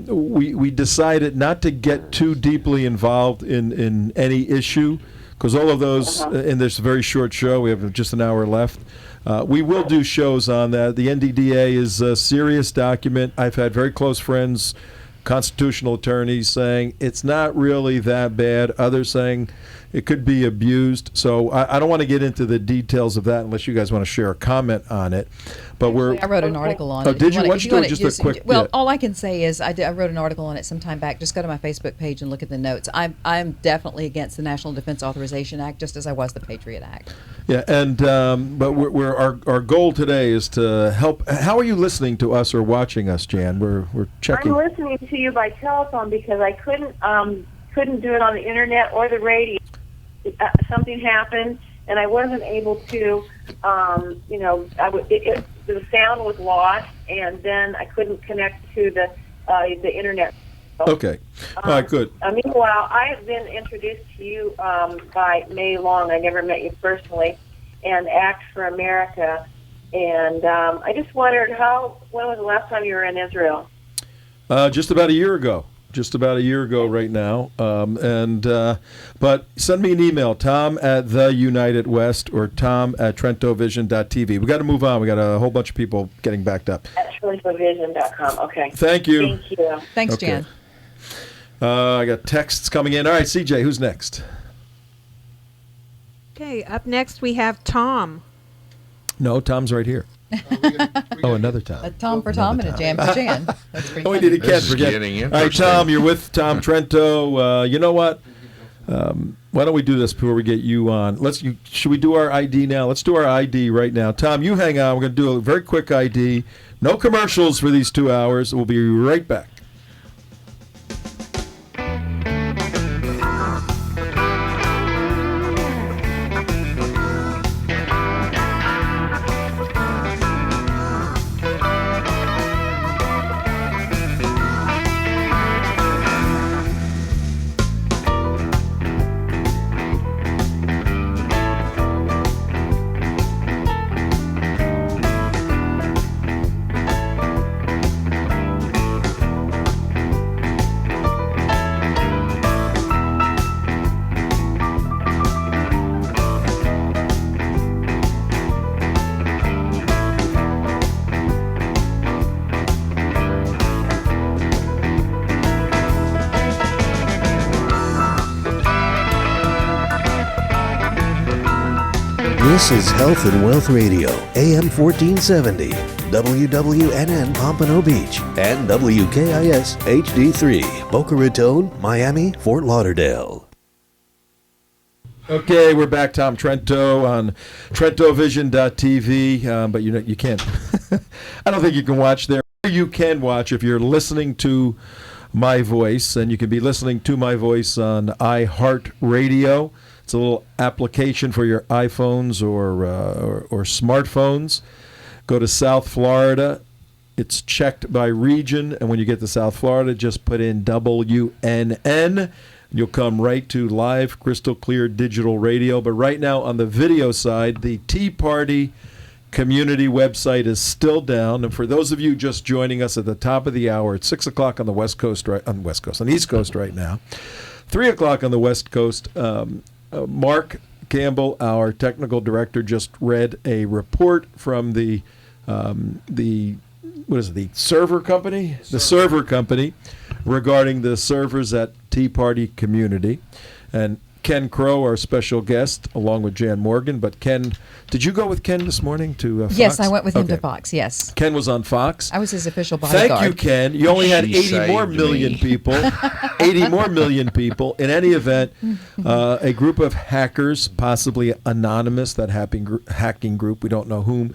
we decided not to get too deeply involved in any issue, because all of those, in this very short show, we have just an hour left, we will do shows on that. The NDDA is a serious document. I've had very close friends, constitutional attorneys, saying it's not really that bad. Others saying it could be abused. So I don't want to get into the details of that unless you guys want to share a comment on it. But I wrote an article on it. Oh, did you? Why don't you do just a quick? Well, yeah. all I can say is I wrote an article on it some time back. Just go to my Facebook page and look at the notes. I'm definitely against the National Defense Authorization Act, just as I was the Patriot Act. Yeah, and but our goal today is to help. How are you listening to us or watching us, Jan? We're checking. I'm listening to you by telephone because I couldn't do it on the internet or the radio. Something happened, and I wasn't able to. The sound was lost, and then I couldn't connect to the internet. Okay. All right, good. Meanwhile, I have been introduced to you by May Long. I never met you personally, and Act for America. And I just wondered when was the last time you were in Israel? Just about a year ago. Just about a year ago right now. But send me an email, tom@theunitedwest or tom@trentovision.tv. We got to move on. We got a whole bunch of people getting backed up. At trentovision.com. Okay. Thank you. Thank you. Thanks, Okay. Jan. I got texts coming in. All right, CJ, who's next? Okay, up next we have Tom. No, Tom's right here. Another Tom. A Tom for Tom and a Jan for Jan. That's pretty We funny. did can't forget. getting All right, interesting. Tom, you're with Tom Trento. You know what? Why don't we do this before we get you on? Should we do our ID now? Let's do our ID right now. Tom, you hang on. We're going to do a very quick ID. No commercials for these 2 hours. We'll be right back. This is Health and Wealth Radio, AM 1470, WWNN Pompano Beach, and WKIS HD3, Boca Raton, Miami, Fort Lauderdale. Okay, we're back. Tom Trento on TrentoVision.tv, but you can't. I don't think you can watch there. You can watch if you're listening to my voice, and you can be listening to my voice on iHeartRadio. It's a little application for your iPhones or smartphones. Go to South Florida. It's checked by region, and when you get to South Florida, just put in WNN. You'll come right to live, crystal clear digital radio. But right now on the video side, the Tea Party community website is still down. And for those of you just joining us at the top of the hour, it's 6 o'clock on the West Coast, on the East Coast right now, 3 o'clock on the West Coast. Mark Campbell, our technical director, just read a report from the server company? The server company regarding the servers at Tea Party Community. And Ken Crow, our special guest, along with Jan Morgan. But Ken, did you go with Ken this morning to Fox? Yes, I went with him to Fox, yes. Ken was on Fox. I was his official bodyguard. Thank you, Ken. You only had 80 more million people. 80 more million people. In any event, a group of hackers, possibly anonymous, that hacking group, we don't know whom,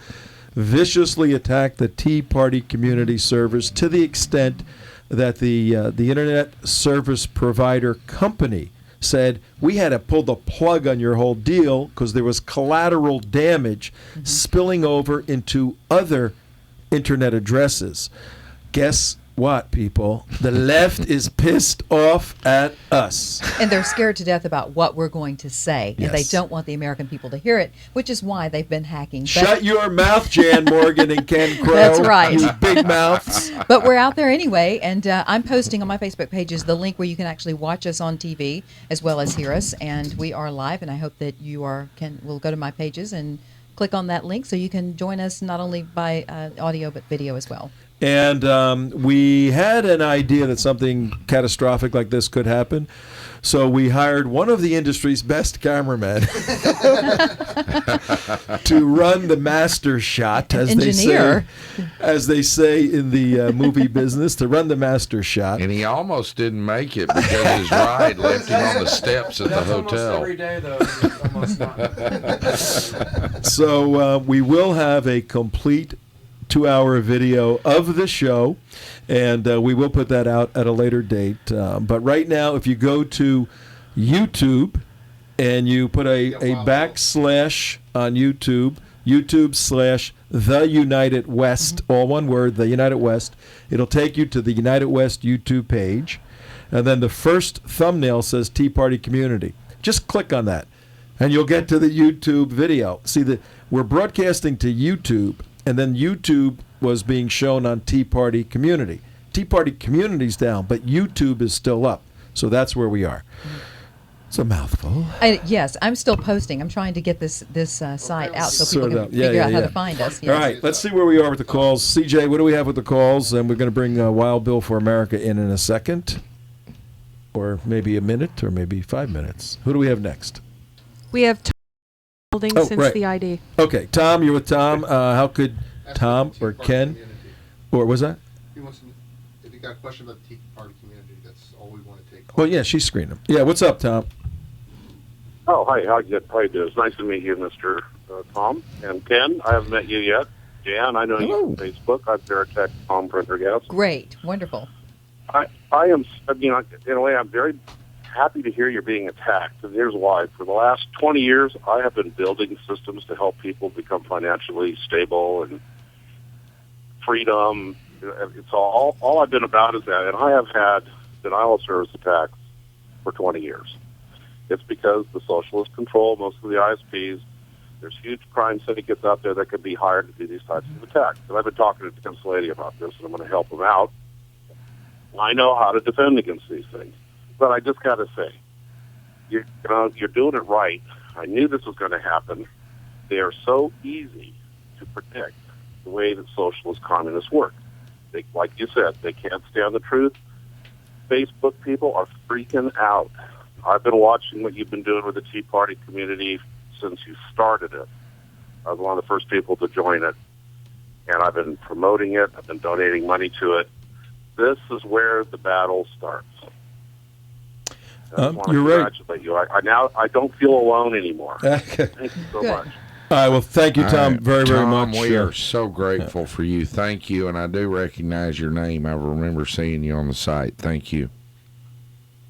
viciously attacked the Tea Party community servers to the extent that the internet service provider company said, we had to pull the plug on your whole deal because there was collateral damage spilling over into other internet addresses. Guess what, people? The left is pissed off at us. And they're scared to death about what we're going to say. Yes. And they don't want the American people to hear it, which is why they've been hacking. Shut your mouth, Jan Morgan and Ken Crow. That's right. You big mouths. But we're out there anyway, and I'm posting on my Facebook pages the link where you can actually watch us on TV as well as hear us. And we are live, and I hope that you will go to my pages and click on that link so you can join us not only by audio but video as well. And we had an idea that something catastrophic like this could happen. So we hired one of the industry's best cameramen to run the master shot, as they say in the movie business, to run the master shot. And he almost didn't make it because his ride left him on the steps at the hotel. Every day, though. It's almost not. So we will have a complete 2-hour video of the show, and we will put that out at a later date. But right now, if you go to YouTube and you put a backslash on YouTube / The United West, all one word, The United West, it'll take you to the United West YouTube page. And then the first thumbnail says Tea Party Community. Just click on that, and you'll get to the YouTube video. See, we're broadcasting to YouTube, and then YouTube was being shown on Tea Party Community. Tea Party Community's down, but YouTube is still up. So that's where we are. It's a mouthful. Yes, I'm still posting. I'm trying to get this site out so people can figure out how to find us. Yes. All right, let's see where we are with the calls. CJ, what do we have with the calls? And we're going to bring Wild Bill for America in a second, or maybe a minute, or maybe 5 minutes. Who do we have next? We have Tom holding since the ID. Okay, Tom, you're with Tom. How could Tom or Ken, or was that? He wants to, if you got a question about the Tea Party community, that's all we want to take. Well, yeah, she's screening him. Yeah, what's up, Tom? Oh, hi. How you doing? It's nice to meet you, Mr. Tom. And Ken, I haven't met you yet. Jan, I know you on Facebook. I'm Patriotic, Tom Prendergast. Great. Wonderful. I am, in a way, I'm very happy to hear you're being attacked, and here's why. For the last 20 years, I have been building systems to help people become financially stable and freedom. It's all I've been about is that, and I have had denial of service attacks for 20 years. It's because the socialists control most of the ISPs. There's huge crime syndicates out there that could be hired to do these types of attacks. And I've been talking to this lady about this, and I'm going to help them out. I know how to defend against these things. But I just got to say, you're doing it right. I knew this was going to happen. They are so easy to predict the way that socialist communists work. They, like you said, they can't stand the truth. Facebook people are freaking out. I've been watching what you've been doing with the Tea Party community since you started it. I was one of the first people to join it, and I've been promoting it. I've been donating money to it. This is where the battle starts. I want to you're congratulate you. I don't feel alone anymore. Thank you so much. All right, well, thank you, Tom, very, very Tom, much. we are so grateful for you. Thank you, and I do recognize your name. I remember seeing you on the site. Thank you.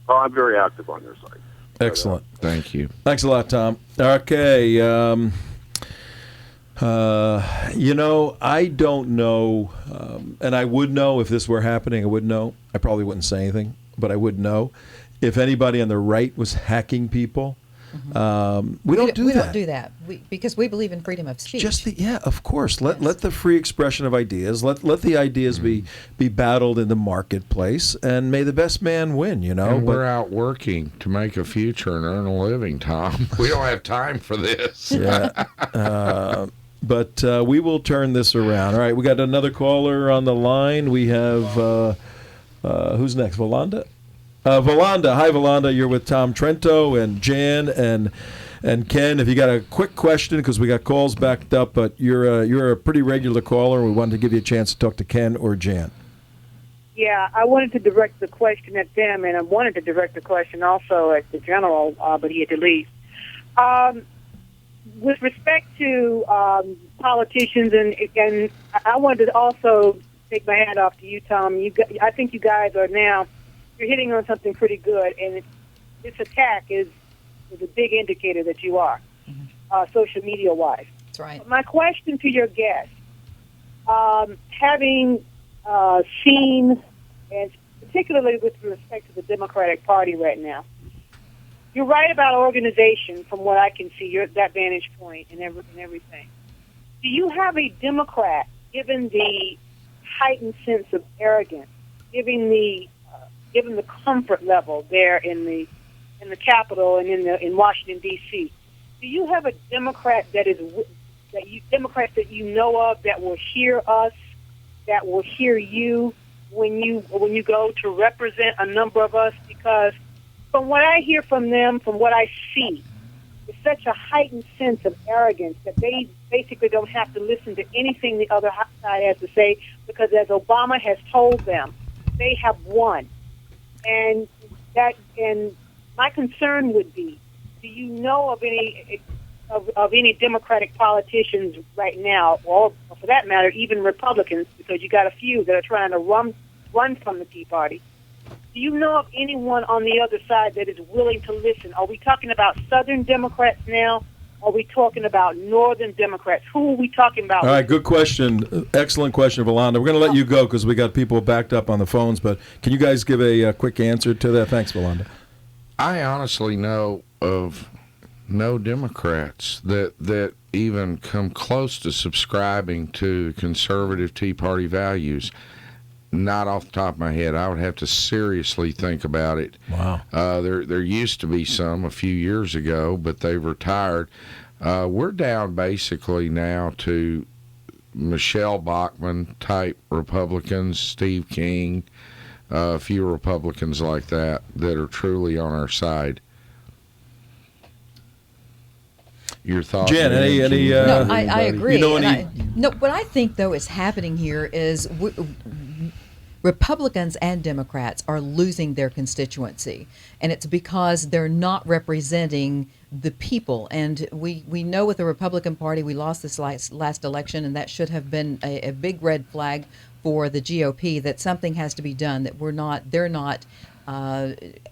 Oh, I'm very active on your site. Excellent. Thank you. Thanks a lot, Tom. Okay. I don't know, and I would know if this were happening. I would know. I probably wouldn't say anything, but I would know if anybody on the right was hacking people. We don't do that. Because we believe in freedom of speech. Of course. Let the free expression of ideas. Let the ideas be battled in the marketplace, and may the best man win. And we're out working to make a future and earn a living, Tom. We don't have time for this. Yeah. But we will turn this around. All right, we got another caller on the line. We have who's next? Valanda. Valanda, hi Valanda. You're with Tom Trento and Jan and Ken. If you got a quick question, because we got calls backed up, but you're a pretty regular caller. We wanted to give you a chance to talk to Ken or Jan. Yeah, I wanted to direct the question at them, and I wanted to direct the question also at the general, but he had to leave. With respect to politicians, and I wanted to also take my hat off to you, Tom. I think you guys are now. You're hitting on something pretty good, and this attack is a big indicator that you are, social media-wise. That's right. But my question to your guest, having seen, and particularly with respect to the Democratic Party right now, you're right about organization from what I can see, that vantage point and everything. Do you have a Democrat, given the heightened sense of arrogance, given the comfort level there in the Capitol and in Washington D.C. Do you have a Democrat Democrats that you know of that will hear us, that will hear you when you go to represent a number of us? Because from what I hear from them, from what I see, it's such a heightened sense of arrogance that they basically don't have to listen to anything the other side has to say, because as Obama has told them, they have won. And my concern would be, do you know of any Democratic politicians right now, or for that matter, even Republicans, because you got a few that are trying to run from the Tea Party? Do you know of anyone on the other side that is willing to listen? Are we talking about Southern Democrats now? Are we talking about Northern Democrats? Who are we talking about? All right, good question. Excellent question, Valanda. We're going to let you go because we got people backed up on the phones, but can you guys give a quick answer to that? Thanks, Valanda. I honestly know of no Democrats that even come close to subscribing to conservative Tea Party values. Not off the top of my head. I would have to seriously think about it. Wow. There used to be some a few years ago, but they've retired. We're down basically now to Michelle Bachmann type Republicans, Steve King, a few Republicans like that are truly on our side. Your thoughts? Jen, any no, I agree. You know what I think, though, is happening here is Republicans and Democrats are losing their constituency, and it's because they're not representing the people. And we know with the Republican Party, we lost this last election, and that should have been a big red flag for the GOP, that something has to be done, that they're not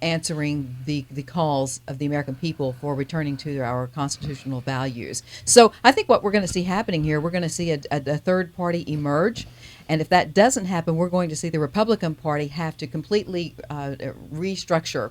answering the calls of the American people for returning to our constitutional values. So I think what we're going to see happening here, we're going to see a third party emerge. And if that doesn't happen, we're going to see the Republican Party have to completely restructure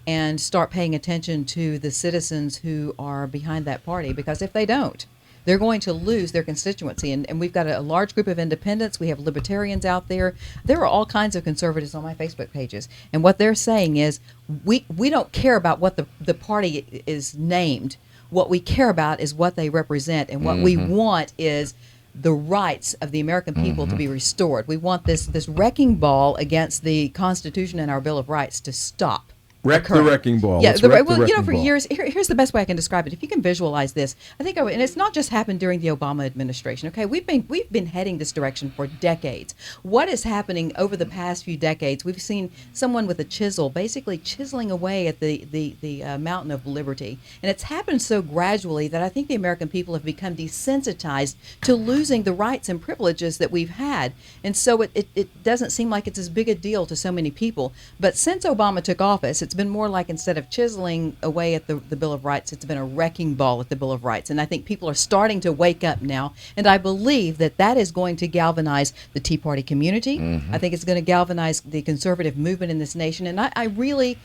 and start paying attention to the citizens who are behind that party. Because if they don't, they're going to lose their constituency. And we've got a large group of independents. We have libertarians out there. There are all kinds of conservatives on my Facebook pages. And what they're saying is, we don't care about what the party is named. What we care about is what they represent. And what we want is the rights of the American people to be restored. We want this wrecking ball against the Constitution and our Bill of Rights to stop. Wreck the wrecking ball. Yeah, Let's wreck the well, wrecking for ball. years, here's the best way I can describe it. If you can visualize this, I think, and it's not just happened during the Obama administration. Okay, we've been heading this direction for decades. What is happening over the past few decades? We've seen someone with a chisel basically chiseling away at the mountain of liberty, and it's happened so gradually that I think the American people have become desensitized to losing the rights and privileges that we've had, and so it doesn't seem like it's as big a deal to so many people. But since Obama took office, it's been more like, instead of chiseling away at the Bill of Rights, it's been a wrecking ball at the Bill of Rights. And I think people are starting to wake up now. And I believe that is going to galvanize the Tea Party community. Mm-hmm. I think it's going to galvanize the conservative movement in this nation. And I really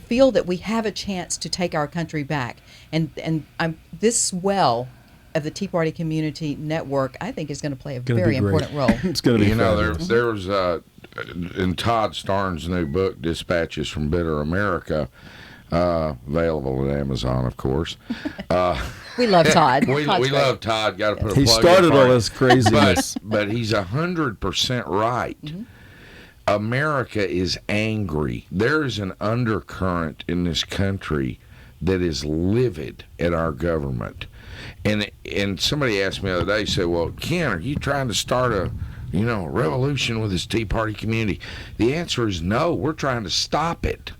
feel that we have a chance to take our country back. And this swell of the Tea Party community network, I think, is going to play a very important role. It's going to be fabulous. There was in Todd Starnes' new book, Dispatches from Bitter America, available at Amazon, of course. We love Todd. We love Todd. Got to put a He plug started in for all him. this craziness. But he's 100% right. Mm-hmm. America is angry. There is an undercurrent in this country that is livid at our government. And somebody asked me the other day, said, well, Ken, are you trying to start a revolution with this Tea Party community? The answer is no. We're trying to stop it.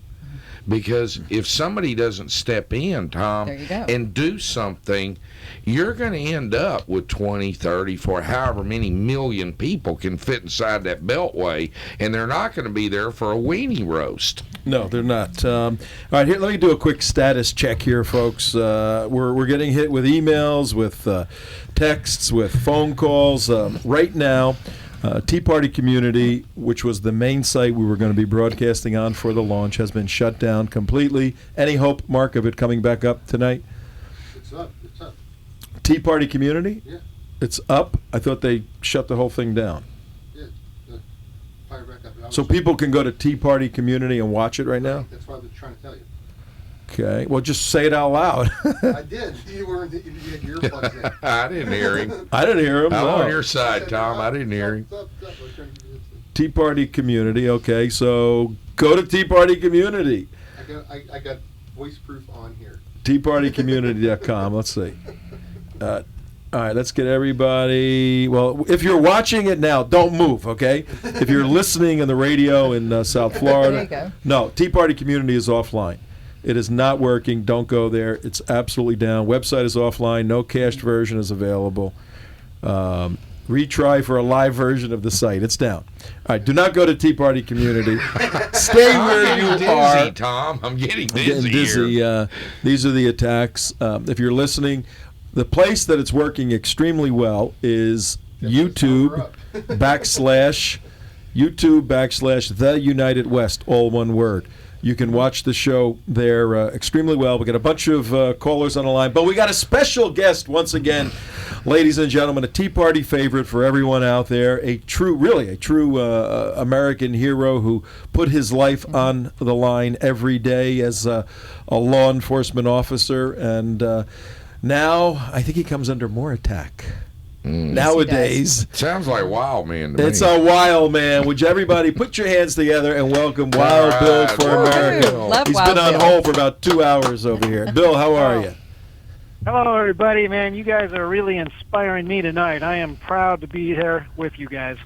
Because if somebody doesn't step in, Tom, and do something, you're going to end up with 20, 30, 40, however many million people can fit inside that beltway, and they're not going to be there for a weenie roast. No, they're not. All right, here, let me do a quick status check here, folks. We're getting hit with emails, with texts, with phone calls. Right now, Tea Party Community, which was the main site we were going to be broadcasting on for the launch, has been shut down completely. Any hope, Mark, of it coming back up tonight? It's up. It's up. Tea Party Community? Yeah. It's up? I thought they shut the whole thing down. Yeah. Fire back up. So people can go to Tea Party Community and watch it right now? That's what I was trying to tell you. Okay. Well, just say it out loud. I did. You had your earplugs in. I didn't hear him. I didn't hear him. I'm no. on your side, Tom. I didn't hear him. Tea Party Community. Okay, so go to Tea Party Community. I got voice proof on here. TeaPartyCommunity.com. Let's see. All right, let's get everybody. Well, if you're watching it now, don't move, okay? If you're listening on the radio in South Florida, There you go. no, Tea Party Community is offline. It is not working. Don't go there. It's absolutely down. Website is offline. No cached version is available. Retry for a live version of the site. It's down. All right, do not go to Tea Party Community. Stay where you are. Tom. I'm getting I'm getting dizzy here. These are the attacks. If you're listening, the place that it's working extremely well is YouTube / The United West, all one word. You can watch the show there extremely well. We got a bunch of callers on the line, but we got a special guest once again, ladies and gentlemen, a Tea Party favorite for everyone out there, a true American hero who put his life on the line every day as a law enforcement officer, and now I think he comes under more attack. Nowadays. Sounds like Wild Man to It's me. a Wild Man. Would you everybody put your hands together and welcome Wild Bill for America. Love He's Wild been on Bill. hold for about 2 hours over here. Bill, how are you? Hello, everybody. Man, you guys are really inspiring me tonight. I am proud to be here with you guys.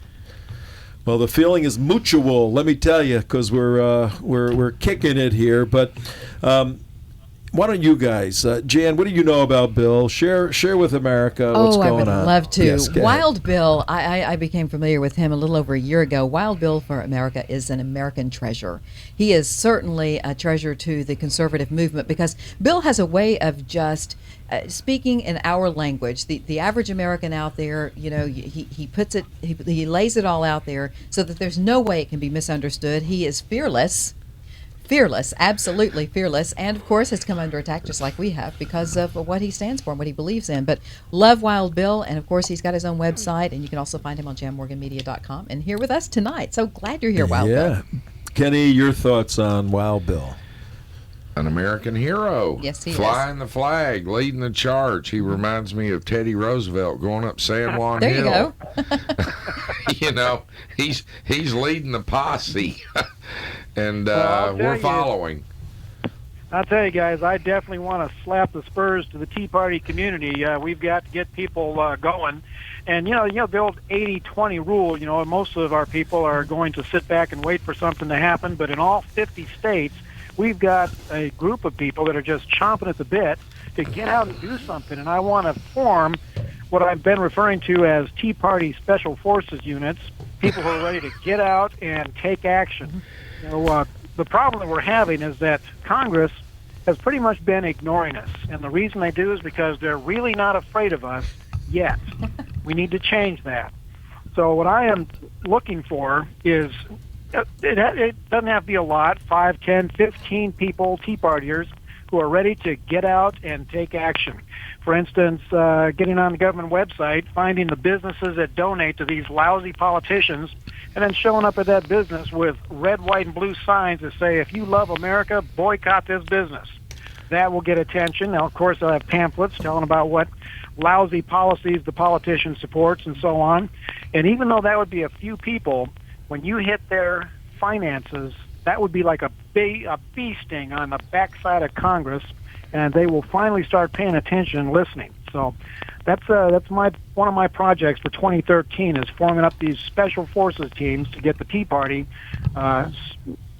Well, the feeling is mutual, let me tell you, because we're kicking it here. But why don't you guys, Jan? What do you know about Bill? Share with America what's going on. I would love to. Yes, go ahead. Wild Bill, I became familiar with him a little over a year ago. Wild Bill for America is an American treasure. He is certainly a treasure to the conservative movement because Bill has a way of just speaking in our language. The average American out there, he puts it, he lays it all out there so that there's no way it can be misunderstood. He is fearless. Fearless, absolutely fearless, and of course has come under attack just like we have because of what he stands for and what he believes in. But love Wild Bill, and of course he's got his own website, and you can also find him on janmorganmedia.com. And here with us tonight. So glad you're here, Wild Bill. Yeah. Kenny, your thoughts on Wild Bill? An American hero. Yes, he is. Flying the flag, leading the charge. He reminds me of Teddy Roosevelt going up San Juan There Hill. you go. He's leading the posse, and Well, I'll tell we're you, following. I'll tell you guys, I definitely want to slap the spurs to the Tea Party community. We've got to get people going. And, the old 80-20 rule, most of our people are going to sit back and wait for something to happen. But in all 50 states, we've got a group of people that are just chomping at the bit to get out and do something. And I want to form what I've been referring to as Tea Party Special Forces units, people who are ready to get out and take action. The problem that we're having is that Congress has pretty much been ignoring us. And the reason they do is because they're really not afraid of us yet. We need to change that. So what I am looking for is, it doesn't have to be a lot, 5, 10, 15 people, Tea Partiers, who are ready to get out and take action. For instance, getting on the government website, finding the businesses that donate to these lousy politicians, and then showing up at that business with red, white, and blue signs that say, if you love America, boycott this business. That will get attention. Now, of course, I have pamphlets telling about what lousy policies the politician supports and so on. And even though that would be a few people, when you hit their finances, that would be like a bee sting on the backside of Congress, and they will finally start paying attention and listening. So that's one of my projects for 2013 is forming up these special forces teams to get the Tea Party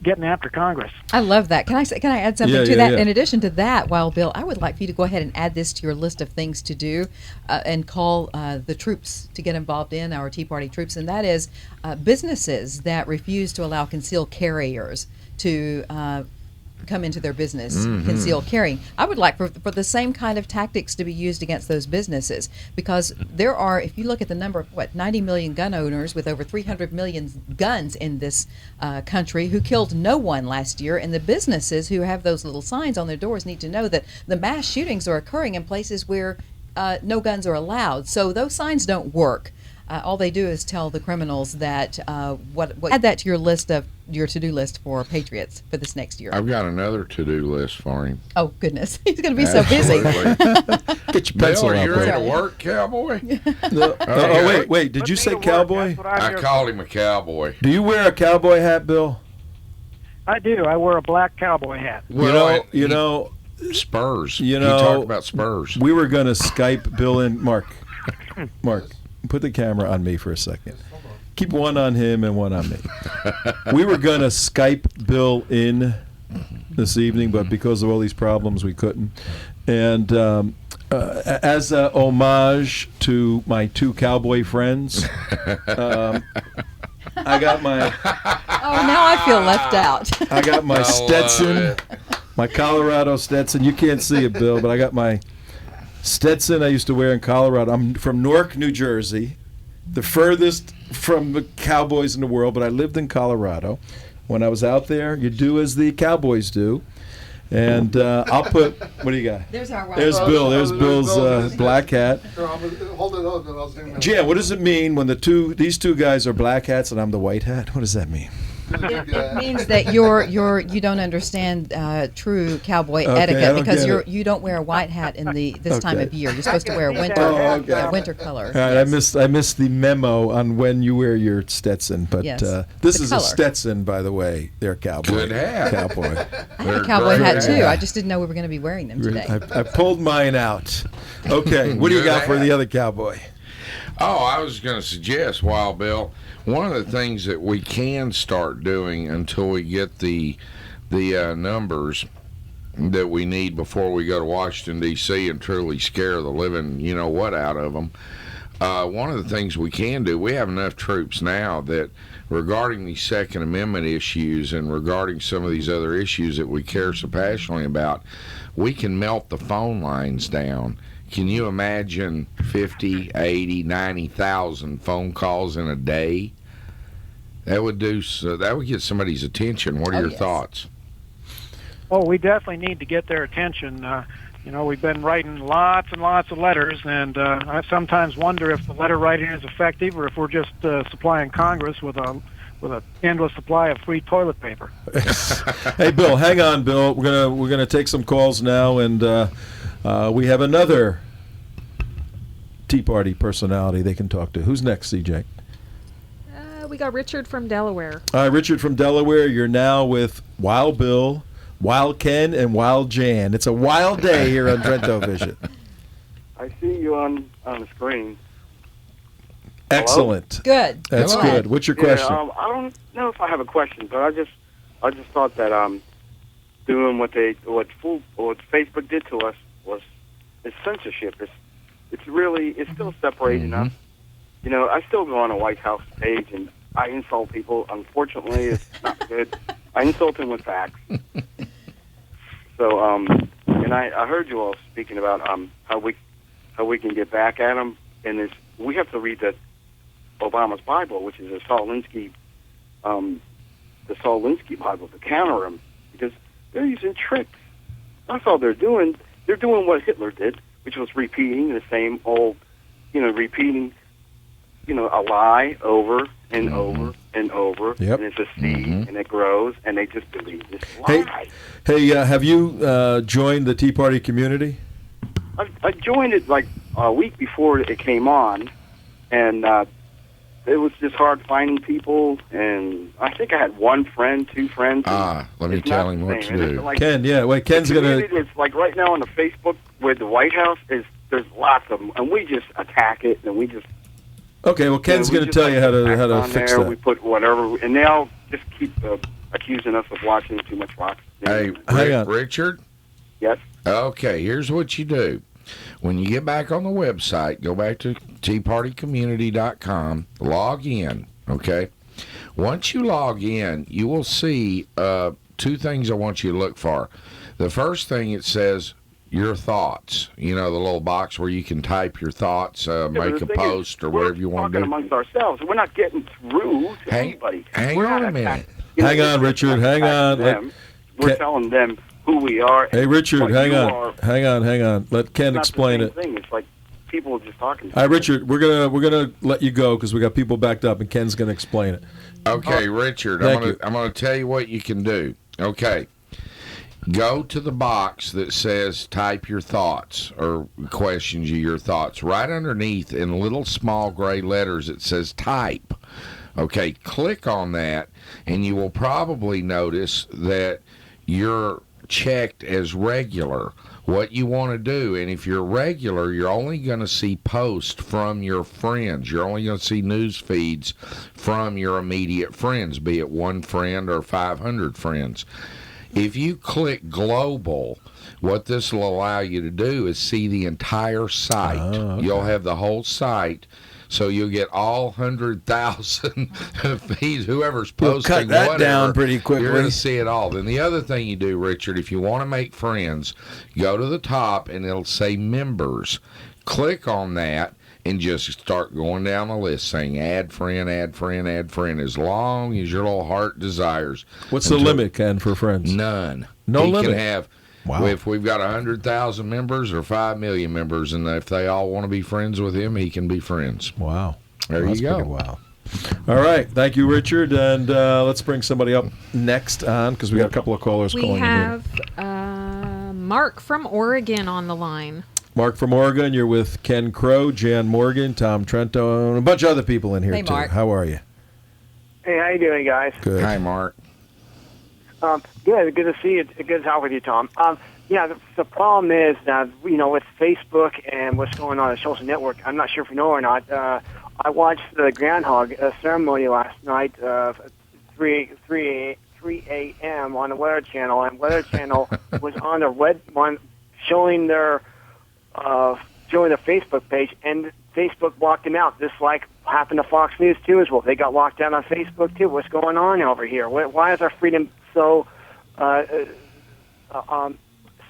getting after Congress. I love that. Can I add something to that? Yeah. In addition to that, Wild Bill, I would like for you to go ahead and add this to your list of things to do and call the troops to get involved in, our Tea Party troops, and that is businesses that refuse to allow concealed carriers to come into their business, concealed carrying. I would like for the same kind of tactics to be used against those businesses, because there are, if you look at the number of 90 million gun owners with over 300 million guns in this country who killed no one last year, and the businesses who have those little signs on their doors need to know that the mass shootings are occurring in places where no guns are allowed. So those signs don't work. All they do is tell the criminals that add that to your list of your to-do list for Patriots for this next year. I've got another to-do list for him. Oh goodness, he's going to be so busy. Get your pencil out. You ready to work, cowboy? Wait. Did you say cowboy? I called him a cowboy. Do you wear a cowboy hat, Bill? I do. I wear a black cowboy hat. Well, you know, Spurs. He talked about Spurs. We were going to Skype Bill and Mark. Mark, put the camera on me for a second. Keep one on him and one on me. We were going to Skype Bill in this evening, but because of all these problems, we couldn't. And as a homage to my two cowboy friends, I got my... Oh, now I feel left out. I got my Stetson, my Colorado Stetson. You can't see it, Bill, but I got my Stetson I used to wear in Colorado. I'm from Newark, New Jersey, the furthest from the cowboys in the world, but I lived in Colorado. When I was out there, you do as the cowboys do. And I'll put, what do you got? There's Bill. There's Bill's black hat. Hold it up, and I'll zoom in. Jan, what does it mean when these two guys are black hats and I'm the white hat? What does that mean? It means that you don't understand true cowboy etiquette, because you don't wear a white hat in this time of year. You're supposed to wear a winter color. All right, yes. I missed the memo on when you wear your Stetson, but yes. This is color. A Stetson, by the way. They're cowboy. Good hat. Cowboy. I have a cowboy hat too. I just didn't know we were going to be wearing them today. I pulled mine out. Okay, what do you got for the other cowboy? Oh, I was going to suggest, Wild Bill, one of the things that we can start doing until we get the numbers that we need before we go to Washington, D.C. and truly scare the living you-know-what out of them, one of the things we can do, we have enough troops now that regarding the Second Amendment issues and regarding some of these other issues that we care so passionately about, we can melt the phone lines down. Can you imagine 50, 80, 90,000 phone calls in a day? That would get somebody's attention. What are your thoughts? Oh, we definitely need to get their attention. We've been writing lots and lots of letters, and I sometimes wonder if the letter writing is effective or if we're just supplying Congress with an endless supply of free toilet paper. Hey, Bill, hang on, Bill. We're gonna take some calls now, and we have another Tea Party personality they can talk to. Who's next, CJ? We got Richard from Delaware. All right, Richard from Delaware. You're now with Wild Bill Wild Ken and Wild Jan. It's a wild day here on Trento Vision. I see you on the screen. Excellent. Good. That's good. What's your question? I don't know if I have a question, but I just thought that doing what Facebook did to us is censorship. It's still separating us. You know, I still go on a White House page and I insult people. Unfortunately, it's not good. I insult them with facts. So, and I heard you all speaking about how we can get back at them, and we have to read Obama's Bible, which is a the Saul Alinsky Bible, to counter them, because they're using tricks. That's all they're doing. They're doing what Hitler did, which was repeating the same old, repeating, a lie over and over and over, and it's a seed, and it grows, and they just believe this lie. Hey, have you joined the Tea Party community? I joined it like a week before it came on, and it was just hard finding people, and I think I had one friend, two friends. Let me tell him what to do. Like, Ken, Ken's going to... It's like right now on the Facebook with the White House, there's lots of them, and we just attack it, and we just... Okay, well, Ken's going to tell you how to fix that. We put whatever, and they'll just keep accusing us of watching too much Fox. Hey, Richard? Yes? Okay, here's what you do. When you get back on the website, go back to teapartycommunity.com, log in, okay? Once you log in, you will see two things I want you to look for. The first thing, it says your thoughts. The little box where you can type your thoughts, make a post or whatever you want to do. We're talking amongst ourselves. We're not getting through to anybody. Hang on a minute. Hang on, Richard. Hang on. We're telling them who we are. Hey, Richard, hang on. Let Ken explain it. It's like people are just talking. All right, Richard, we're gonna let you go because we got people backed up, and Ken's gonna explain it. Okay, Richard, I'm gonna tell you what you can do. Okay, go to the box that says type your thoughts or questions your thoughts. Right underneath in little small gray letters it says type. Okay, click on that, and you will probably notice that you're checked as regular. What you want to do, and if you're regular, you're only going to see posts from your friends. You're only going to see news feeds from your immediate friends, be it one friend or 500 friends. If you click global, what this will allow you to do is see the entire site. Okay. You'll have the whole site. So you'll get all 100,000 feeds, whoever's posting cut that whatever, down pretty quickly. You're going to see it all. Then the other thing you do, Richard, if you want to make friends, go to the top and it'll say members. Click on that and just start going down the list saying add friend, add friend, add friend, as long as your little heart desires. What's the limit, Ken, for friends? None. No limit. He can have... Wow. If we've got 100,000 members or 5 million members, and if they all want to be friends with him, he can be friends. Wow. There you go. Wow. All right. Thank you, Richard. And let's bring somebody up next on, because we got a couple of callers calling in. We have Mark from Oregon on the line. Mark from Oregon, you're with Ken Crow, Jan Morgan, Tom Trento, and a bunch of other people in here, too. Mark. How are you? Hey, how you doing, guys? Good. Hi, Mark. Good to see you. Good to talk with you, Tom. The problem is that, with Facebook and what's going on social network, I'm not sure if you know or not, I watched the groundhog ceremony last night, 3 a.m. on the Weather Channel, and Weather Channel was on the red one showing their Facebook page, and Facebook blocked them out, just like happened to Fox News, too, as well. They got locked down on Facebook, too. What's going on over here? Why is our freedom so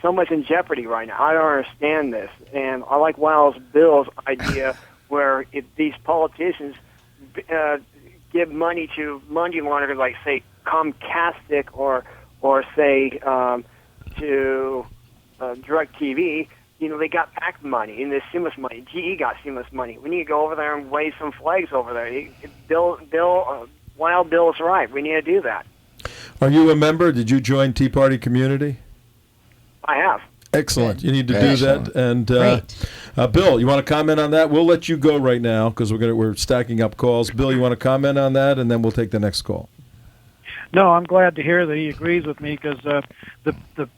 much in jeopardy right now? I don't understand this. And I like Bill's idea where if these politicians give money to money launderers, like, say, Comcastic or say, to DirecTV, they got back money, and the stimulus money. GE got stimulus money. We need to go over there and wave some flags over there. Wild Bill's right. We need to do that. Are you a member? Did you join Tea Party Community? I have. Excellent. You need to do that. And Bill, you want to comment on that? We'll let you go right now because we're stacking up calls. Bill, you want to comment on that, and then we'll take the next call. No, I'm glad to hear that he agrees with me because the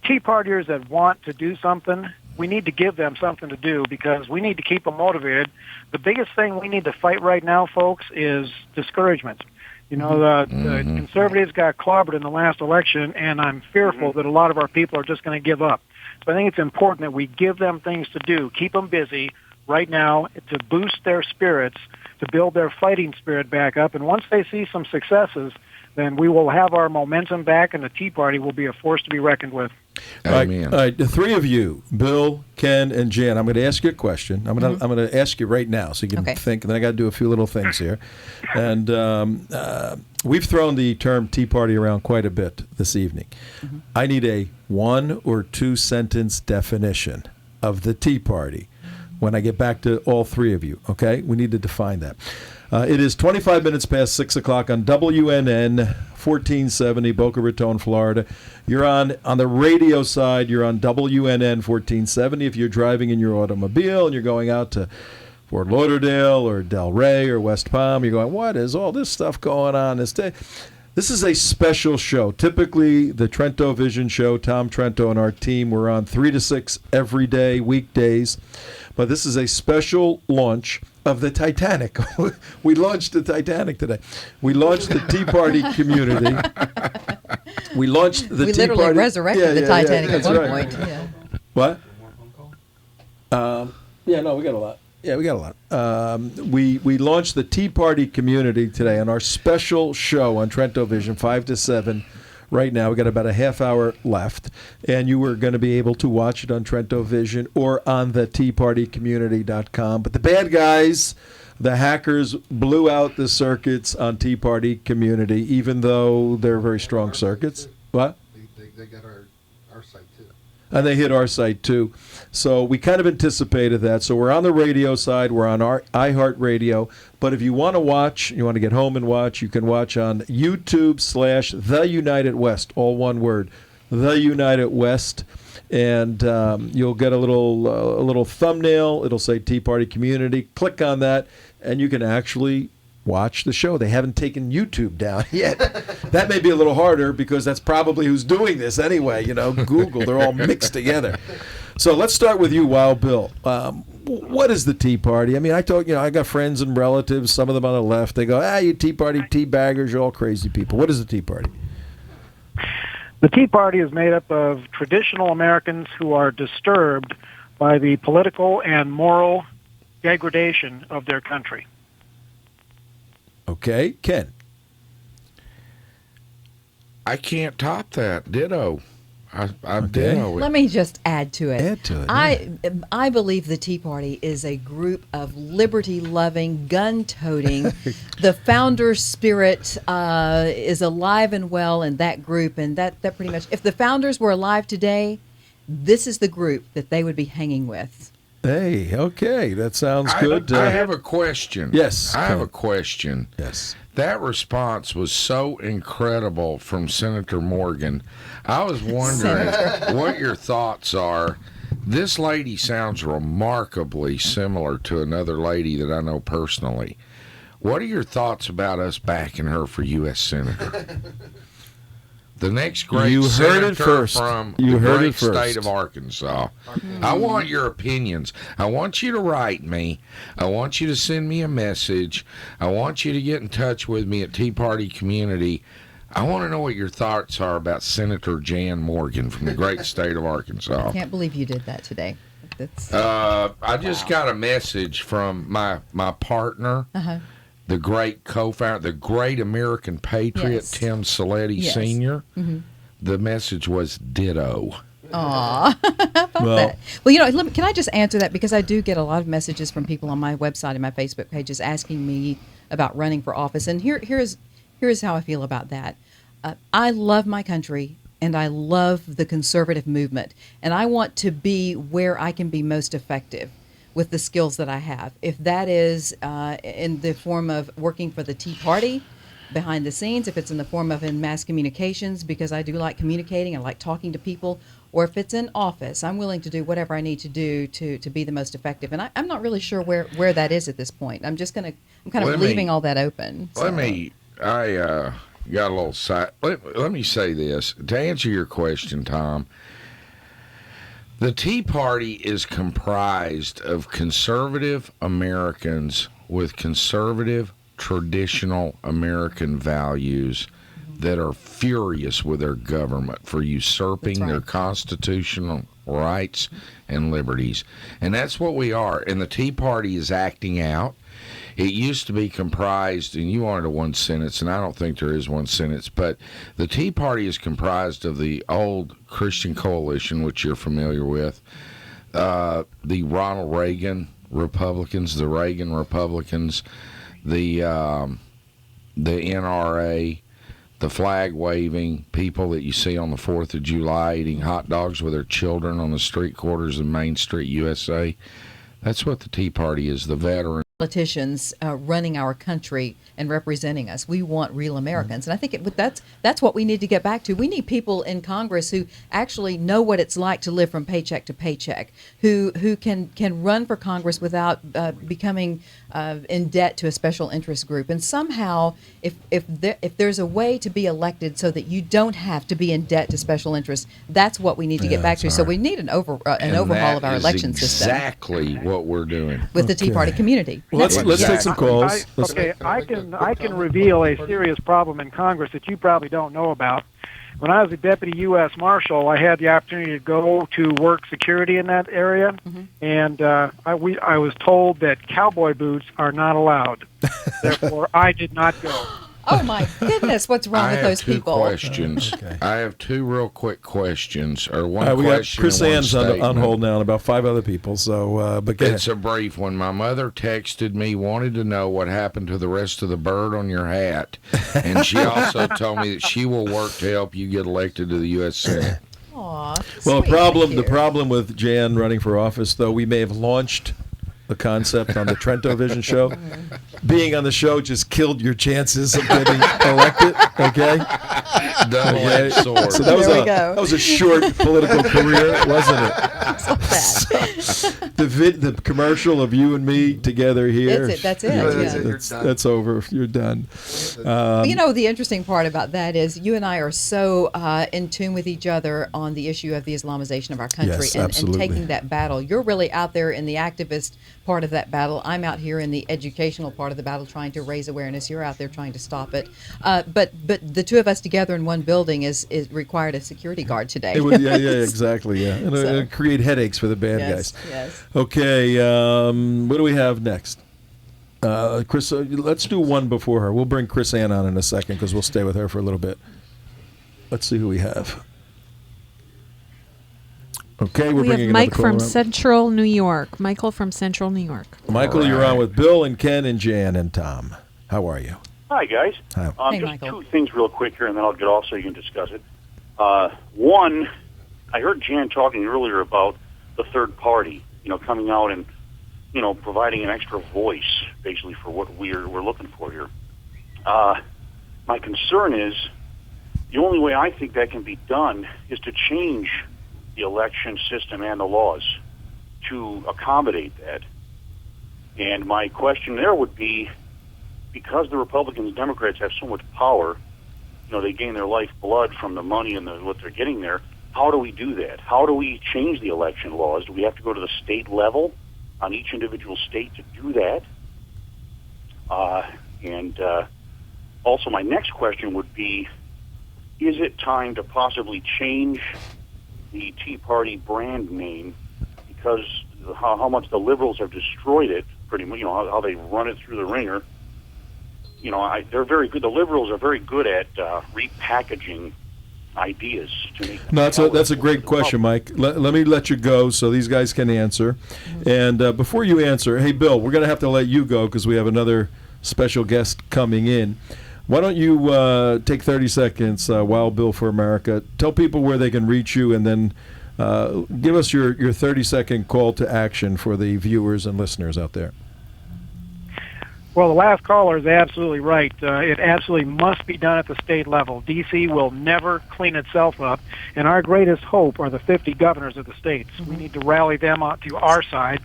Tea Partiers that want to do something, we need to give them something to do because we need to keep them motivated. The biggest thing we need to fight right now, folks, is discouragement. You know, the conservatives got clobbered in the last election, and I'm fearful that a lot of our people are just going to give up. So I think it's important that we give them things to do, keep them busy right now to boost their spirits, to build their fighting spirit back up. And once they see some successes, then we will have our momentum back, and the Tea Party will be a force to be reckoned with. Amen. All right, the three of you, Bill, Ken, and Jan, I'm going to ask you a question. I'm going to ask you right now so you can think, and then I got to do a few little things here. And we've thrown the term Tea Party around quite a bit this evening. I need a 1 or 2 sentence definition of the Tea Party when I get back to all three of you, okay? We need to define that. It is 25 minutes past 6 o'clock on WNN 1470, Boca Raton, Florida. You're on the radio side, you're on WNN 1470. If you're driving in your automobile and you're going out to Fort Lauderdale or Delray or West Palm, you're going, what is all this stuff going on this day? This is a special show. Typically, the Trento Vision show, Tom Trento and our team, we're on 3 to 6 every day, weekdays. But this is a special launch of the Titanic. We launched the Titanic today. We launched the Tea Party community. We launched the Tea Party. We literally resurrected the Titanic at one point. Yeah. What? We got a lot. Yeah, we got a lot. We launched the Tea Party community today on our special show on Trento Vision, 5 to 7. Right now, we got about a half hour left, and you are going to be able to watch it on Trento Vision or on the teapartycommunity.com. But the bad guys, the hackers, blew out the circuits on Tea Party Community, even though they're very strong circuits. What? They got our site too. And they hit our site too. So we kind of anticipated that. So we're on the radio side. We're on our iHeartRadio. But if you want to watch, you want to get home and watch, you can watch on YouTube/The United West, all one word, The United West. And you'll get a little thumbnail. It'll say Tea Party Community. Click on that, and you can actually watch the show. They haven't taken YouTube down yet. That may be a little harder because that's probably who's doing this anyway. You know, Google, they're all mixed together. So let's start with you, Wild Bill. What is the Tea Party? I mean, I got friends and relatives, some of them on the left. They go, you Tea Party, tea baggers, you're all crazy people. What is the Tea Party? The Tea Party is made up of traditional Americans who are disturbed by the political and moral degradation of their country. Okay, Ken. I can't top that. Ditto. I'm Okay. ditto. Let me just add to it. Add to it, I believe the Tea Party is a group of liberty-loving, gun-toting. The founder spirit is alive and well in that group, and that pretty much. If the founders were alive today, this is the group that they would be hanging with. Hey, okay, that sounds good. I have a question. Yes, I have a question. Yes. That response was so incredible from Senator Morgan. I was wondering what your thoughts are. This lady sounds remarkably similar to another lady that I know personally. What are your thoughts about us backing her for U.S. Senator? The next great senator from the great state of Arkansas. I want your opinions. I want you to write me. I want you to send me a message. I want you to get in touch with me at Tea Party Community. I want to know what your thoughts are about Senator Jan Morgan from the great state of Arkansas. I can't believe you did that today. That's, I just got a message from my partner. The great co-founder, the great American patriot, Tim Saletti Sr. The message was ditto. Aw. Well, can I just answer that? Because I do get a lot of messages from people on my website and my Facebook pages asking me about running for office. And here's how I feel about that. I love my country, and I love the conservative movement. And I want to be where I can be most effective with the skills that I have. If that is in the form of working for the Tea Party behind the scenes, if it's in the form of in mass communications, because I do like communicating, I like talking to people, or if it's in office, I'm willing to do whatever I need to do to be the most effective. And I'm not really sure where that is at this point. I'm kind of leaving all that open. So. got a little side. Let me say this to answer your question, Tom. The Tea Party is comprised of conservative Americans with conservative, traditional American values that are furious with their government for usurping their constitutional rights and liberties. And that's what we are. And the Tea Party is acting out. It used to be comprised, and you wanted a one sentence, and I don't think there is one sentence, but the Tea Party is comprised of the old Christian Coalition, which you're familiar with, the Ronald Reagan Republicans, the Reagan Republicans, the NRA, the flag-waving people that you see on the 4th of July eating hot dogs with their children on the street corners of Main Street, USA. That's what the Tea Party is, the veteran. Politicians running our country and representing us. We want real Americans, and I think that's what we need to get back to. We need people in Congress who actually know what it's like to live from paycheck to paycheck, who can run for Congress without becoming in debt to a special interest group. And somehow, if there's a way to be elected so that you don't have to be in debt to special interests, that's what we need to get back to. So we need an overhaul of our election system. Exactly what we're doing with the Tea Party community. Well, let's take some calls. I can reveal a serious problem in Congress that you probably don't know about. When I was a deputy U.S. Marshal, I had the opportunity to go to work security in that area, and I was told that cowboy boots are not allowed. Therefore, I did not go. Oh my goodness, what's wrong with those people? I have two questions. I have two real quick questions, or one we question. We got Chris Ann's on hold now, and about 5 other people. So, but it's a brief one. My mother texted me, wanted to know what happened to the rest of the bird on your hat, and she also told me that she will work to help you get elected to the U.S. Senate. Aww, well, the problem with Jan running for office, though, we may have launched the concept on the Trento Vision show. Being on the show just killed your chances of getting elected. Okay. Double-edged sword. So that was a short political career, wasn't it? The commercial of you and me together here. That's it. That's over. You're done. The interesting part about that is you and I are so in tune with each other on the issue of the Islamization of our country, and taking that battle. You're really out there in the activist part of that battle. I'm out here in the educational part of the battle trying to raise awareness. You're out there trying to stop it. But the two of us together in one building is required a security guard today. It would, exactly. And it'll create headaches for the bad guys. Yes. Okay, what do we have next? Chris, let's do one before her. We'll bring Chris Ann on in a second because we'll stay with her for a little bit. Let's see who we have. Okay, we have Mike from Central New York. Michael from Central New York. Michael, you're on with Bill and Ken and Jan and Tom. How are you? Hi, guys. Hi. Just Michael. Two things real quick here, and then I'll get off so you can discuss it. One, I heard Jan talking earlier about the third party, coming out and, providing an extra voice, basically, for what we're looking for here. My concern is the only way I think that can be done is to change the election system and the laws to accommodate that. And my question there would be, because the Republicans and Democrats have so much power, they gain their lifeblood from the money and what they're getting there, how do we do that? How do we change the election laws? Do we have to go to the state level on each individual state to do that? And also my next question would be, is it time to possibly change the Tea Party brand name, because how much the liberals have destroyed it, pretty much, how they run it through the ringer. They're very good. The liberals are very good at repackaging ideas to make. No, that's a great question, Mike. Let me let you go so these guys can answer. And before you answer, hey, Bill, we're going to have to let you go because we have another special guest coming in. Why don't you take 30 seconds, Wild Bill for America, tell people where they can reach you, and then give us your 30-second call to action for the viewers and listeners out there. Well, the last caller is absolutely right. It absolutely must be done at the state level. D.C. will never clean itself up, and our greatest hope are the 50 governors of the states. We need to rally them to our side.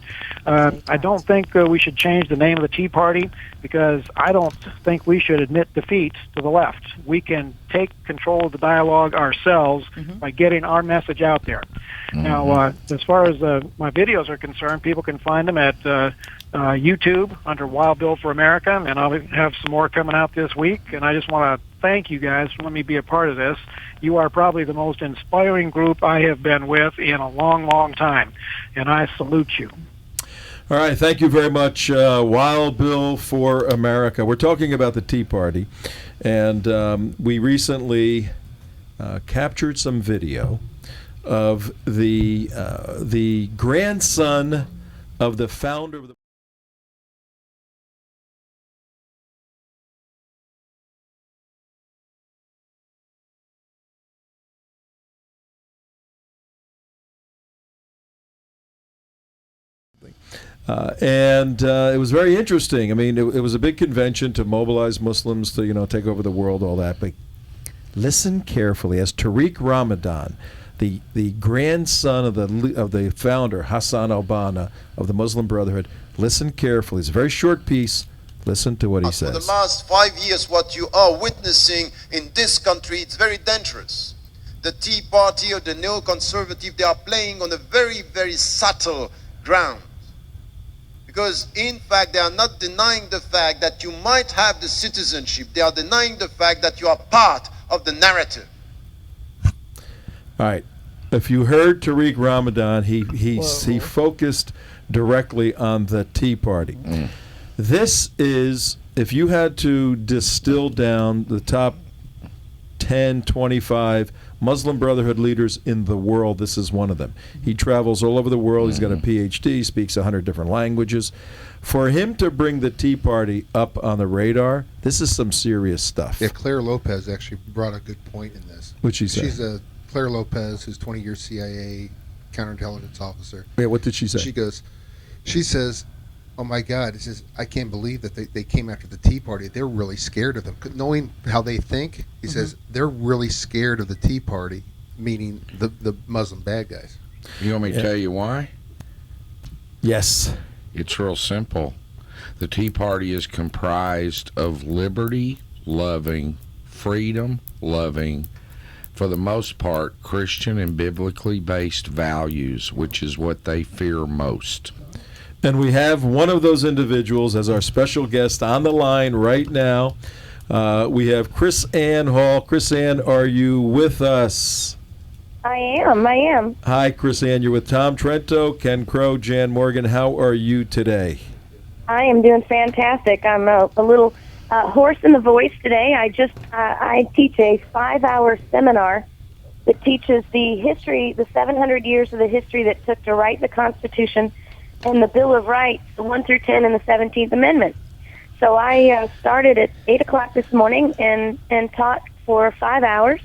I don't think we should change the name of the Tea Party, because I don't think we should admit defeat to the left. We can take control of the dialogue ourselves by getting our message out there. Now, as far as my videos are concerned, people can find them at YouTube under Wild Bill for America, and I'll have some more coming out this week. And I just want to thank you guys for letting me be a part of this. You are probably the most inspiring group I have been with in a long, long time, and I salute you. All right, thank you very much, Wild Bill for America. We're talking about the Tea Party, and we recently captured some video of the grandson of the founder of the it was very interesting. I mean, it was a big convention to mobilize Muslims to, take over the world, all that. But listen carefully, as Tariq Ramadan, the grandson of the founder, Hassan al-Banna, of the Muslim Brotherhood, listen carefully. It's a very short piece. Listen to what he says. For the last 5 years, what you are witnessing in this country, it's very dangerous. The Tea Party or the neoconservative, they are playing on a very, very subtle ground. Because, in fact, they are not denying the fact that you might have the citizenship. They are denying the fact that you are part of the narrative. All right. If you heard Tariq Ramadan, he focused directly on the Tea Party. This is, if you had to distill down the top 10, 25 Muslim Brotherhood leaders in the world, this is one of them. He travels all over the world. He's got a PhD, speaks 100 different languages. For him to bring the Tea Party up on the radar, this is some serious stuff. Yeah, Claire Lopez actually brought a good point in this. What'd she say? She's Claire Lopez, who's 20-year CIA counterintelligence officer. Yeah, what did she say? She says, oh my God, it says, I can't believe that they came after the Tea Party. They're really scared of them. Knowing how they think, he says, they're really scared of the Tea Party, meaning the Muslim bad guys. You want me to tell you why? Yes. It's real simple. The Tea Party is comprised of liberty-loving, freedom-loving, for the most part, Christian and biblically based values, which is what they fear most. And we have one of those individuals as our special guest on the line right now. We have Chris Ann Hall. Chris Ann, are you with us? I am. Hi, Chris Ann. You're with Tom Trento, Ken Crow, Jan Morgan. How are you today? I am doing fantastic. I'm a little hoarse in the voice today. I teach a 5-hour seminar that teaches the history, the 700 years of the history that took to write the Constitution and the Bill of Rights, the 1 through 10 and the 17th Amendment. So I started at 8 o'clock this morning and taught for 5 hours,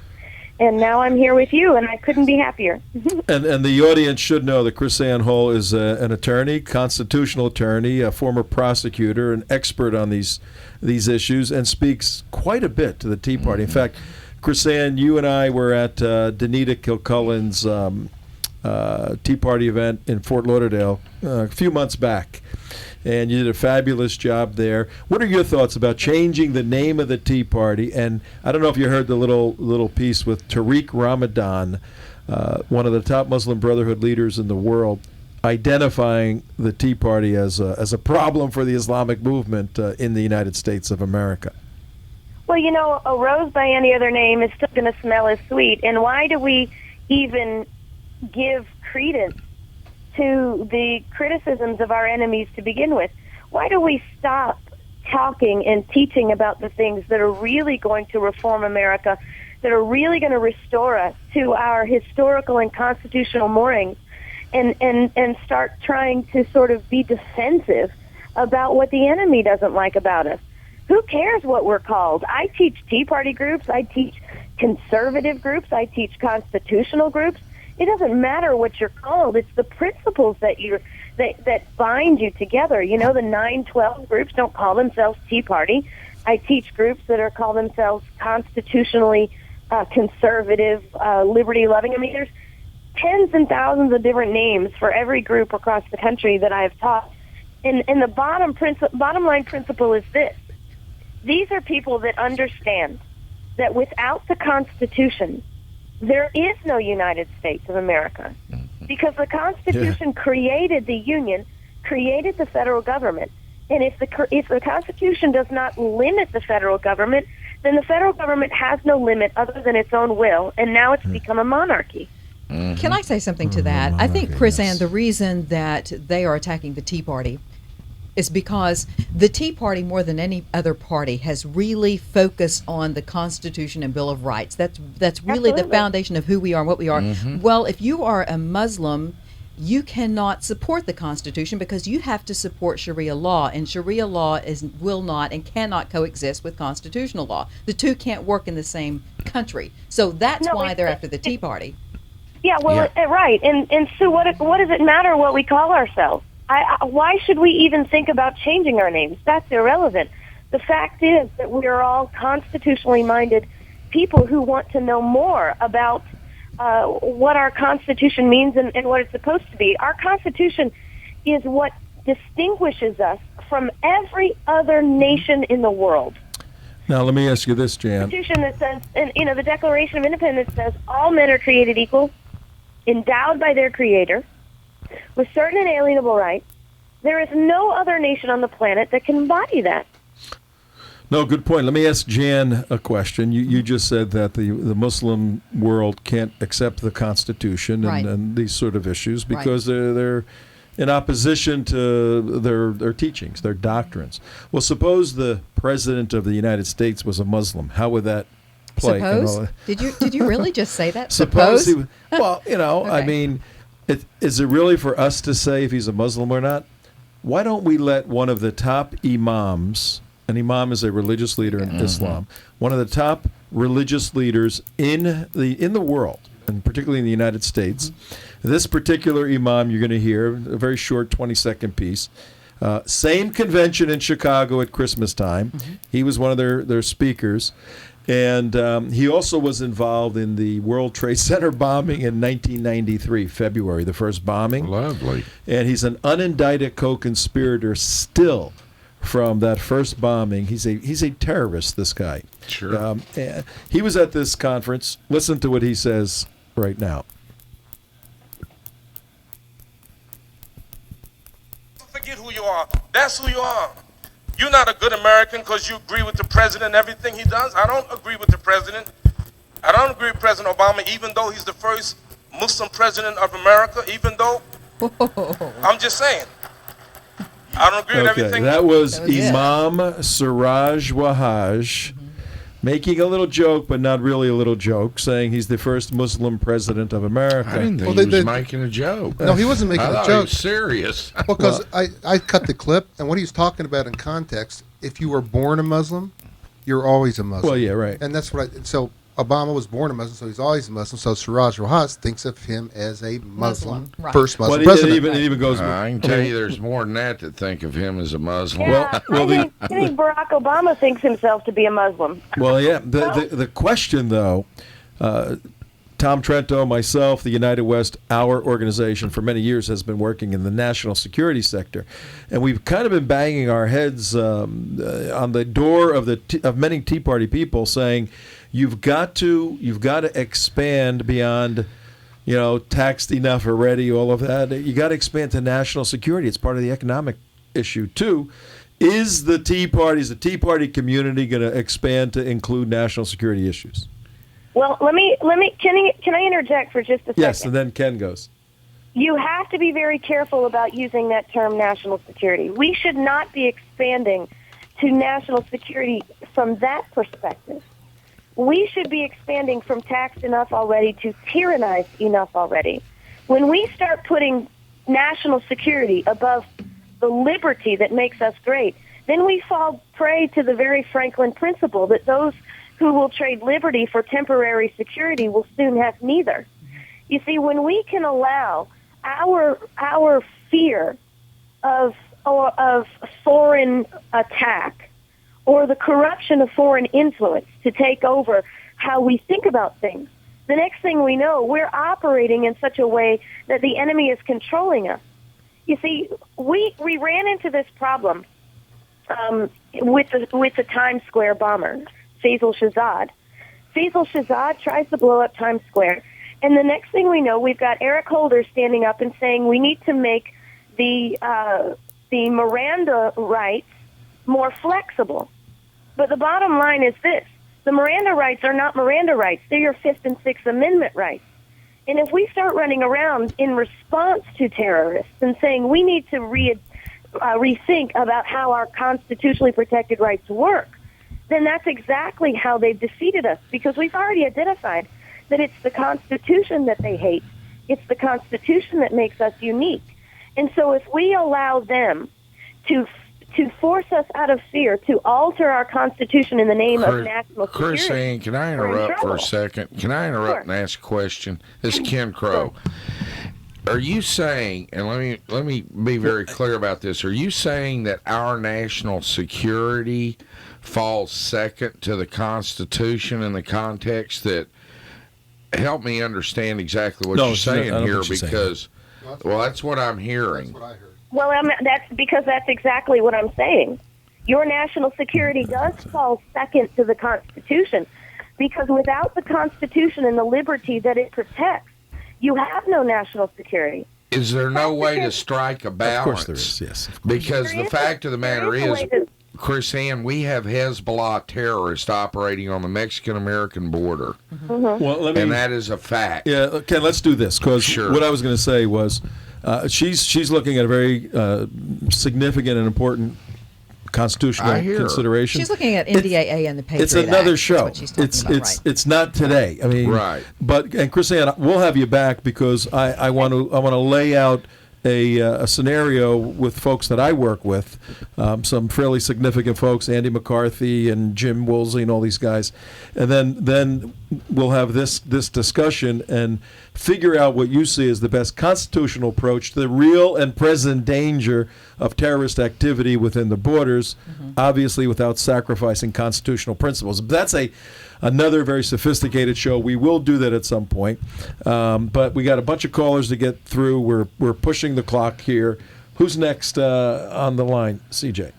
and now I'm here with you, and I couldn't be happier. And the audience should know that Chris Ann Hall is an attorney, constitutional attorney, a former prosecutor, an expert on these issues, and speaks quite a bit to the Tea Party. In fact, Chris Ann, you and I were at Danita Kilcullen's Tea Party event in Fort Lauderdale a few months back, and you did a fabulous job there. What are your thoughts about changing the name of the Tea Party? And I don't know if you heard the little piece with Tariq Ramadan, one of the top Muslim Brotherhood leaders in the world, identifying the Tea Party as a problem for the Islamic movement in the United States of America. Well, a rose by any other name is still going to smell as sweet. And why do we even give credence to the criticisms of our enemies to begin with? Why do we stop talking and teaching about the things that are really going to reform America, that are really going to restore us to our historical and constitutional moorings, and start trying to sort of be defensive about what the enemy doesn't like about us? Who cares what we're called? I teach Tea Party groups, I teach conservative groups, I teach constitutional groups. It doesn't matter what you're called. It's the principles that that bind you together. You know, the 9/12 groups don't call themselves Tea Party. I teach groups that are call themselves constitutionally conservative, liberty-loving. I mean, there's tens and thousands of different names for every group across the country that I've taught. And the bottom line principle is this. These are people that understand that without the Constitution, there is no United States of America. Because the Constitution created the Union, created the federal government. And if the Constitution does not limit the federal government, then the federal government has no limit other than its own will, and now it's become a monarchy. Can I say something to that? I think, Chris Ann, the reason that they are attacking the Tea Party is because the Tea Party, more than any other party, has really focused on the Constitution and Bill of Rights. That's really the foundation of who we are and what we are. Well, if you are a Muslim, you cannot support the Constitution because you have to support Sharia law, and Sharia law will not and cannot coexist with constitutional law. The two can't work in the same country. So that's why they're after the Tea Party. Yeah, well, right. And Sue, what does it matter what we call ourselves? Why should we even think about changing our names? That's irrelevant. The fact is that we are all constitutionally minded people who want to know more about what our Constitution means and what it's supposed to be. Our Constitution is what distinguishes us from every other nation in the world. Now, let me ask you this, Jan. The Constitution that says, and you know, the Declaration of Independence says all men are created equal, endowed by their Creator, with certain inalienable rights. There is no other nation on the planet that can embody that. No, good point. Let me ask Jan a question. You just said that the Muslim world can't accept the Constitution and these sort of issues because they're in opposition to their teachings, their doctrines. Well, suppose the President of the United States was a Muslim. How would that play? Suppose? Did you really just say that? Suppose? Well, you know, I mean, is it really for us to say if he's a Muslim or not? Why don't we let one of the top imams, an imam is a religious leader in Islam, one of the top religious leaders in the world, and particularly in the United States, this particular imam you're going to hear, a very short 20-second piece, same convention in Chicago at Christmas time. He was one of their speakers. And he also was involved in the World Trade Center bombing in 1993, February, the first bombing. Lovely. And he's an unindicted co-conspirator still from that first bombing. He's a terrorist, this guy. Sure. He was at this conference. Listen to what he says right now. Forget who you are. That's who you are. You're not a good American because you agree with the president and everything he does. I don't agree with the president. I don't agree with President Obama, even though he's the first Muslim president of America, even though, I'm just saying, I don't agree with everything. That was Imam Siraj Wahhaj making a little joke, but not really a little joke, saying he's the first Muslim president of America. I didn't think he was making a joke. No, he wasn't making a joke. He was serious. Well, because I cut the clip, and what he was talking about in context, if you were born a Muslim, you're always a Muslim. Well, yeah, right. And that's what so Obama was born a Muslim, so he's always a Muslim. So Siraj Wahhaj thinks of him as a Muslim. First Muslim president. It even goes. I can tell you there's more than that think of him as a Muslim. Yeah, I think Barack Obama thinks himself to be a Muslim. Well, yeah. The question, though, Tom Trento, myself, the United West, our organization for many years has been working in the national security sector, and we've kind of been banging our heads on the door of many Tea Party people saying, You've got to expand beyond, taxed enough already, all of that. You got to expand to national security. It's part of the economic issue too. Is the Tea Party community going to expand to include national security issues? Well, can I interject for just a second? Yes, and then Ken goes. You have to be very careful about using that term national security. We should not be expanding to national security from that perspective. We should be expanding from taxed enough already to tyrannized enough already. When we start putting national security above the liberty that makes us great, then we fall prey to the very Franklin principle that those who will trade liberty for temporary security will soon have neither. You see, when we can allow our fear of foreign attack or the corruption of foreign influence to take over how we think about things, the next thing we know, we're operating in such a way that the enemy is controlling us. You see, we ran into this problem with the Times Square bomber, Faisal Shahzad. Faisal Shahzad tries to blow up Times Square, and the next thing we know, we've got Eric Holder standing up and saying we need to make the Miranda rights more flexible. But the bottom line is this. The Miranda rights are not Miranda rights. They're your Fifth and Sixth Amendment rights. And if we start running around in response to terrorists and saying we need to rethink about how our constitutionally protected rights work, then that's exactly how they've defeated us, because we've already identified that it's the Constitution that they hate. It's the Constitution that makes us unique. And so if we allow them to force us out of fear, to alter our Constitution in the name of national security. Chris Ann, can I interrupt for a second? Can I interrupt and ask a question? This is Ken Crow. Are you saying, and let me be very clear about this, are you saying that our national security falls second to the Constitution in the context that, help me understand exactly what you're saying here, because, well, that's what I'm hearing. Well, that's exactly what I'm saying. Your national security does fall second to the Constitution, because without the Constitution and the liberty that it protects, you have no national security. Is there no way to strike a balance? Of course there is, yes. Because the fact of the matter is, Chris Ann, we have Hezbollah terrorists operating on the Mexican-American border. Mm-hmm. Well, and that is a fact. Yeah, Ken, let's do this, because what I was going to say was she's looking at a very significant and important constitutional consideration. She's looking at NDAA and the Patriotic. It's another show. It's not today. I mean, right. And Chris Ann, we'll have you back, because I want to lay out a scenario with folks that I work with, some fairly significant folks, Andy McCarthy and Jim Woolsey and all these guys, and then we'll have this discussion and figure out what you see as the best constitutional approach to the real and present danger of terrorist activity within the borders, obviously without sacrificing constitutional principles. That's another very sophisticated show. We will do that at some point, but we got a bunch of callers to get through. We're pushing the clock here. Who's next on the line, CJ?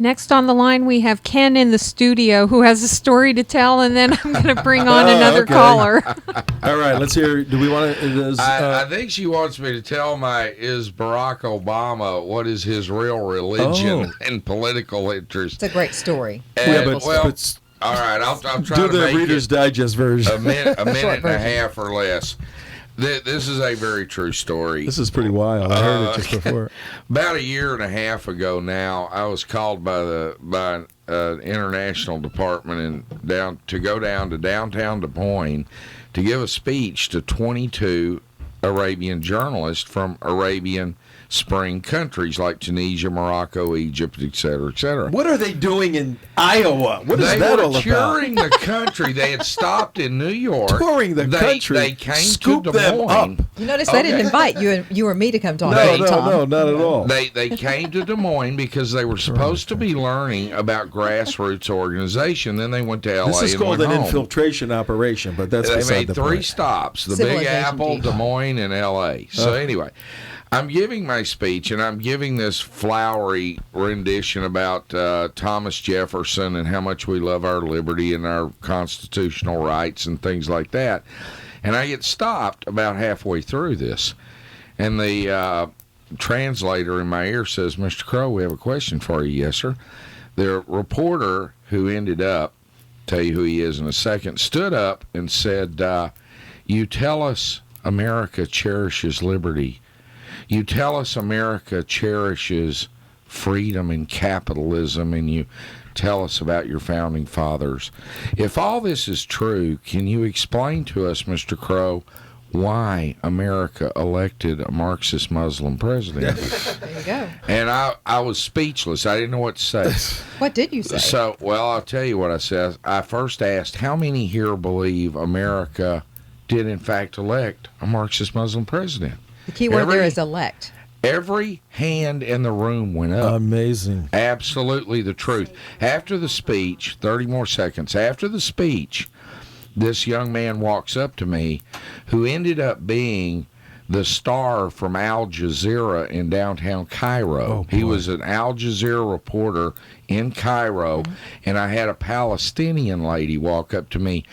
Next on the line, we have Ken in the studio who has a story to tell, and then I'm going to bring on another caller. All right, let's hear. Do we want to? I think she wants me to tell is Barack Obama what is his real religion and political interest. It's a great story. But all right, I'll try do to the make Reader's Digest version. A minute and a half or less. This is a very true story. This is pretty wild. I heard it just before. About a year and a half ago now, I was called by international department to go down to downtown Des Moines to give a speech to 22 Arabian journalists from Arabian Spring countries like Tunisia, Morocco, Egypt, et cetera, et cetera. What are they doing in Iowa? What is that all about? They were touring the country. They had stopped in New York. Touring the country. They came Scoop to Des Moines. You notice they didn't invite you or me to come talk to you, Tom. No, not at all. They came to Des Moines because they were supposed to be learning about grassroots organization. Then they went to L.A. This is called an home. infiltration operation, but that's beside the point. They made 3 stops: the Big Apple, Des Moines, and L.A. So anyway, I'm giving my speech, and I'm giving this flowery rendition about Thomas Jefferson and how much we love our liberty and our constitutional rights and things like that. And I get stopped about halfway through this, and the translator in my ear says, "Mr. Crow, we have a question for you." "Yes, sir." The reporter who ended up, tell you who he is in a second, stood up and said, "You tell us America cherishes liberty. You tell us America cherishes freedom and capitalism, and you tell us about your founding fathers. If all this is true, can you explain to us, Mr. Crow, why America elected a Marxist Muslim president?" There you go. And I was speechless. I didn't know what to say. What did you say? So, well, I'll tell you what I said. I first asked, how many here believe America did in fact elect a Marxist Muslim president? The key word there is elect. Every hand in the room went up. Amazing. Absolutely the truth. After the speech, 30 more seconds, after the speech, this young man walks up to me who ended up being the star from Al Jazeera in downtown Cairo. He was an Al Jazeera reporter in Cairo, and I had a Palestinian lady walk up to me.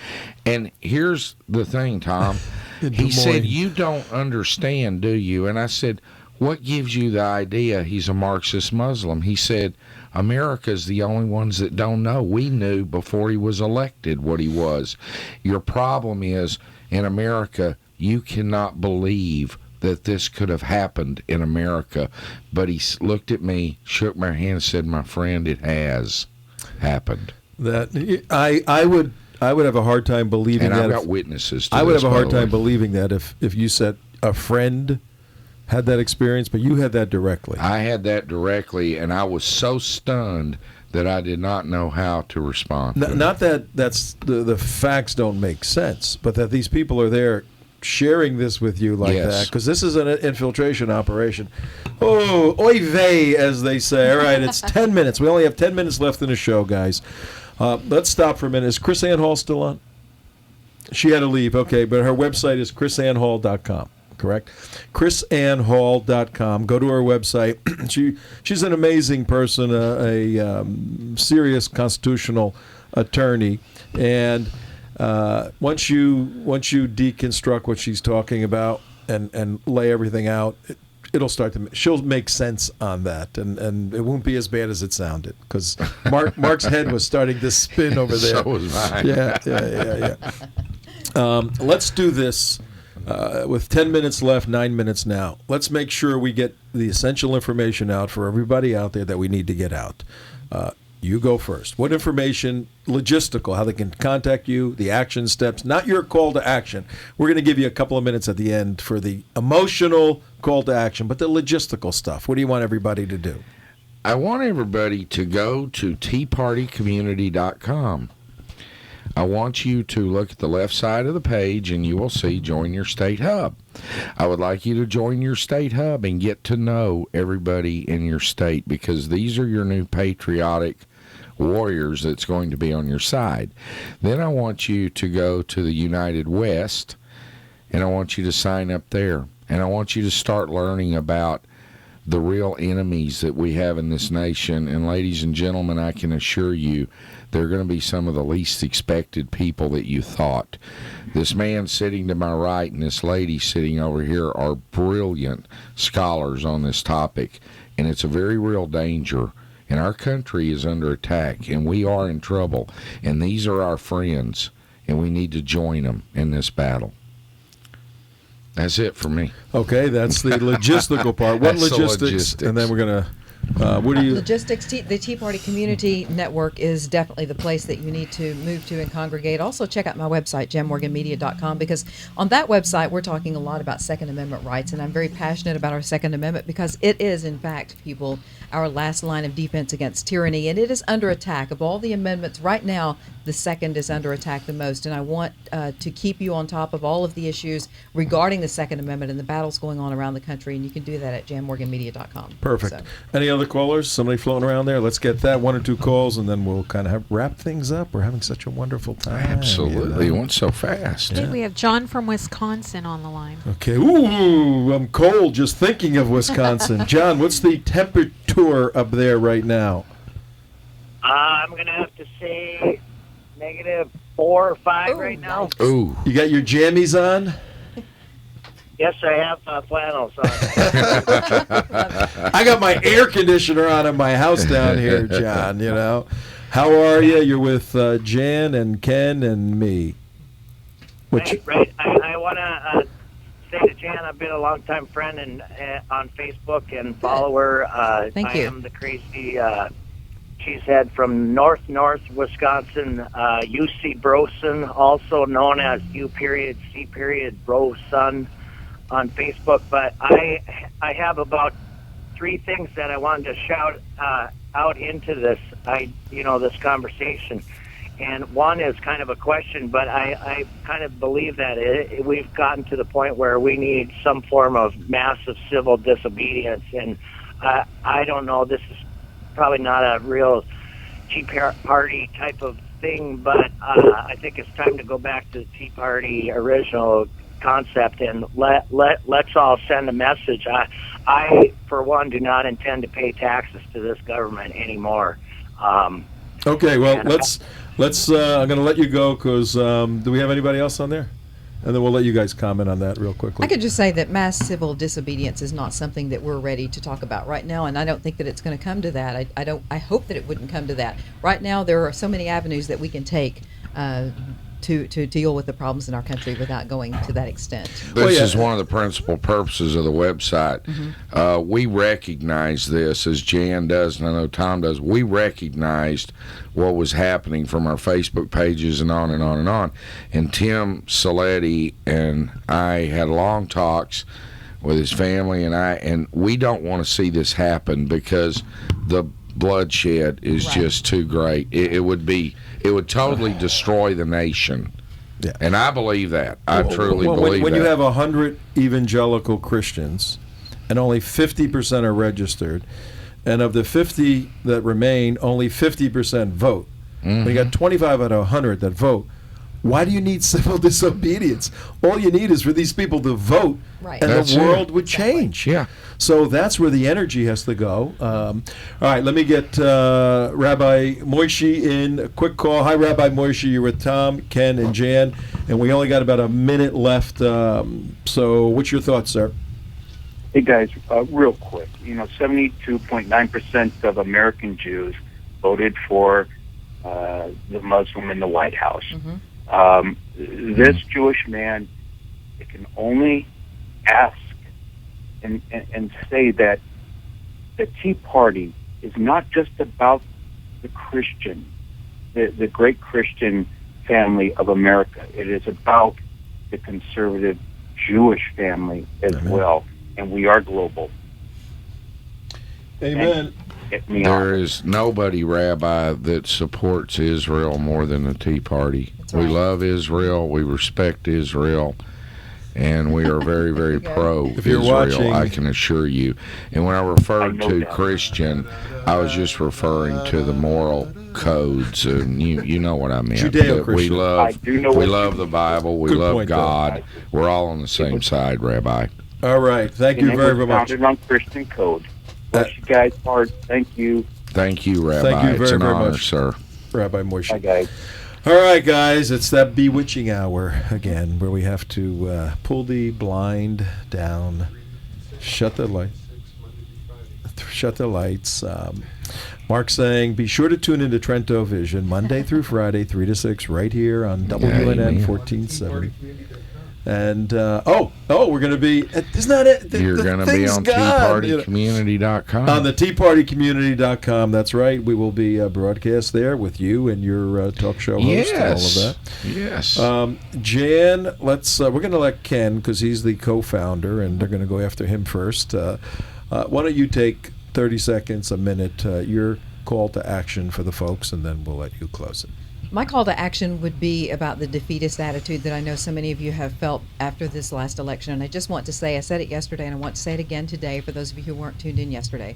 And here's the thing, Tom. He said, "You don't understand, do you?" And I said, "What gives you the idea he's a Marxist Muslim?" He said, "America's the only ones that don't know. We knew before he was elected what he was. Your problem is, in America, you cannot believe that this could have happened in America." But he looked at me, shook my hand, and said, "My friend, it has happened." That I would have a hard time believing and that. I've got witnesses to I would this, have a hard by the time way. believing that if you said a friend had that experience, but you had that directly. I had that directly, and I was so stunned that I did not know how to respond. Not that the facts don't make sense, but that these people are there sharing this with you like Yes. that, because this is an infiltration operation. Oh, oy vey, as they say. All right, it's 10 minutes. We only have 10 minutes left in the show, guys. Let's stop for a minute. Is Chris Ann Hall still on? She had to leave, okay, but her website is chrisannhall.com. Correct? chrisannhall.com. Go to her website. She's an amazing person, a serious constitutional attorney, and once you deconstruct what she's talking about and lay everything out, it'll start to. She'll make sense on that, and it won't be as bad as it sounded, because Mark's head was starting to spin over there. So was mine. Yeah. Let's do this. With 10 minutes left, 9 minutes now. Let's make sure we get the essential information out for everybody out there that we need to get out. You go first. What information, logistical, how they can contact you, the action steps, not your call to action. We're going to give you a couple of minutes at the end for the emotional call to action, but the logistical stuff. What do you want everybody to do? I want everybody to go to teapartycommunity.com. I want you to look at the left side of the page, and you will see Join Your State Hub. I would like you to join your state hub and get to know everybody in your state, because these are your new patriotic warriors that's going to be on your side. Then I want you to go to the United West, and I want you to sign up there. And I want you to start learning about the real enemies that we have in this nation. And ladies and gentlemen, I can assure you, they're going to be some of the least expected people that you thought. This man sitting to my right and this lady sitting over here are brilliant scholars on this topic, and it's a very real danger. And our country is under attack, and we are in trouble. And these are our friends, and we need to join them in this battle. That's it for me. Okay, that's the logistical part. What That's the logistics? And then we're going to... what do you... Logistics, the Tea Party Community Network is definitely the place that you need to move to and congregate. Also, check out my website, janmorganmedia.com, because on that website, we're talking a lot about Second Amendment rights, and I'm very passionate about our Second Amendment because it is, in fact, people, our last line of defense against tyranny, and it is under attack. Of all the amendments, right now, the second is under attack the most, and I want to keep you on top of all of the issues regarding the Second Amendment and the battles going on around the country, and you can do that at janmorganmedia.com. Perfect. So. Any other callers? Somebody floating around there? Let's get that. 1 or 2 calls, and then we'll kind of wrap things up. We're having such a wonderful time. Absolutely. It went so fast. I think we have John from Wisconsin on the line. Okay. Ooh, I'm cold just thinking of Wisconsin. John, what's the temperature up there right now? I'm going to have to say -4 or 5 right now. Ooh. You got your jammies on? Yes, I have flannels on. I got my air conditioner on in my house down here, John, you know. How are you? You're with Jan and Ken and me. Right. I want to say to Jan, I've been a longtime friend and on Facebook and follower. Thank I you. am the crazy cheesehead from North Wisconsin, UC Broson, also known as U.C. Broson on Facebook. But I have about 3 things that I wanted to shout out into this, this conversation. And one is kind of a question, but I kind of believe that we've gotten to the point where we need some form of massive civil disobedience. And I don't know, this is probably not a real Tea Party type of thing, but I think it's time to go back to the Tea Party original concept and let's all send a message. I, for one, do not intend to pay taxes to this government anymore. Okay, well, let's. I'm going to let you go because do we have anybody else on there? And then we'll let you guys comment on that real quickly. I could just say that mass civil disobedience is not something that we're ready to talk about right now, and I don't think that it's going to come to that. I hope that it wouldn't come to that. Right now, there are so many avenues that we can take to deal with the problems in our country without going to that extent. This is one of the principal purposes of the website. Mm-hmm. We recognize this, as Jan does, and I know Tom does. We recognized what was happening from our Facebook pages and on and on and on. And Tim Saletti and I had long talks with his family and we don't want to see this happen because the bloodshed is just too great. It would totally destroy the nation. Yeah. And I believe that. I truly believe when that. you have 100 evangelical Christians and only 50% are registered, and of the 50 that remain, only 50% vote. When you got 25 out of 100 that vote, why do you need civil disobedience? All you need is for these people to vote, and the world would change. Yeah. So that's where the energy has to go. All right, let me get Rabbi Moishi in. A quick call. Hi, Rabbi Moishi. You're with Tom, Ken, and Jan, and we only got about a minute left. So what's your thoughts, sir? Hey, guys, real quick. 72.9% of American Jews voted for the Muslim in the White House. Mm-hmm. This Jewish man can only ask and say that the Tea Party is not just about the Christian, the great Christian family of America. It is about the conservative Jewish family as well, and we are global. Amen. There is nobody, Rabbi, that supports Israel more than the Tea Party. We love Israel, we respect Israel, and we are very, very pro-Israel, I can assure you. And when I referred to Christian, I was just referring to the moral codes, and you know what I meant. Judeo-Christian. We love the Bible, we love God. We're all on the same side, Rabbi. All right, thank you very, very much. Founded on Christian code. Bless you guys hard. Thank you. Thank you, Rabbi. Thank you very, it's an very honor, much, sir. Rabbi Moishi. Bye, guys. All right, guys, it's that bewitching hour again where we have to pull the blind down, shut the lights. Mark saying, be sure to tune into Trento Vision Monday through Friday, 3 to 6, right here on WNN 1470. And we're going to be. Isn't that it? You're going to be on TeaPartyCommunity.com. On the TeaPartyCommunity.com. That's right. We will be broadcast there with you and your talk show host and all of that. Yes. Jan, we're going to let Ken, because he's the co-founder, and they're going to go after him first. Why don't you take 30 seconds, a minute, your call to action for the folks, and then we'll let you close it. My call to action would be about the defeatist attitude that I know so many of you have felt after this last election. And I just want to say, I said it yesterday and I want to say it again today for those of you who weren't tuned in yesterday.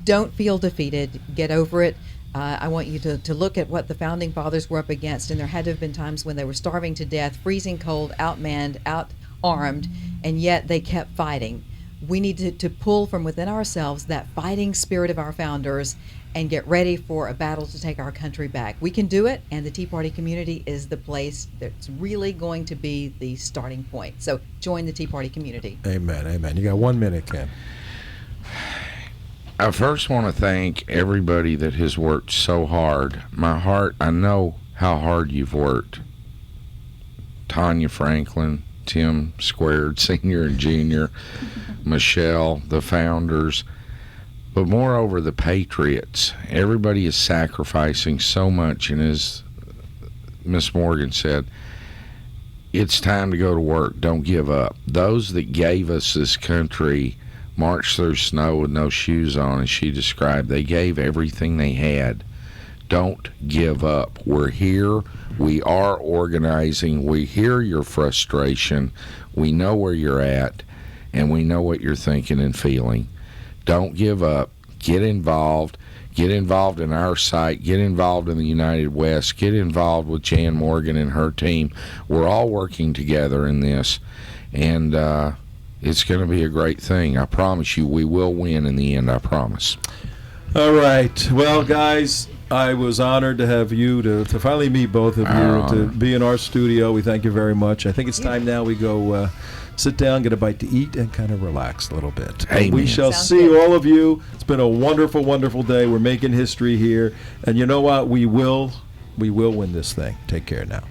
Don't feel defeated. Get over it. I want you to look at what the Founding Fathers were up against, and there had to have been times when they were starving to death, freezing cold, outmanned, outarmed, and yet they kept fighting. We need to pull from within ourselves that fighting spirit of our founders and get ready for a battle to take our country back. We can do it, and the Tea Party community is the place that's really going to be the starting point. So join the Tea Party community. Amen, amen. You got 1 minute, Ken. I first want to thank everybody that has worked so hard. I know how hard you've worked. Tanya Franklin, Tim Squared, Senior and Junior, Michelle, the founders, but moreover the Patriots. Everybody is sacrificing so much, and as Miss Morgan said, it's time to go to work. Don't give up. Those that gave us this country marched through snow with no shoes on, as she described. They gave everything they had Don't give up. We're here. We are organizing. We hear your frustration. We know where you're at, and we know what you're thinking and feeling. Don't give up. Get involved. Get involved in our site. Get involved in the United West. Get involved with Jan Morgan and her team. We're all working together in this, and it's going to be a great thing. I promise you, we will win in the end. I promise. All right. Well, guys, I was honored to have you, to finally meet both of you, to be in our studio. We thank you very much. I think it's time now we go sit down, get a bite to eat, and kind of relax a little bit. We shall see all of you. It's been a wonderful, wonderful day. We're making history here. And you know what? We will win this thing. Take care now.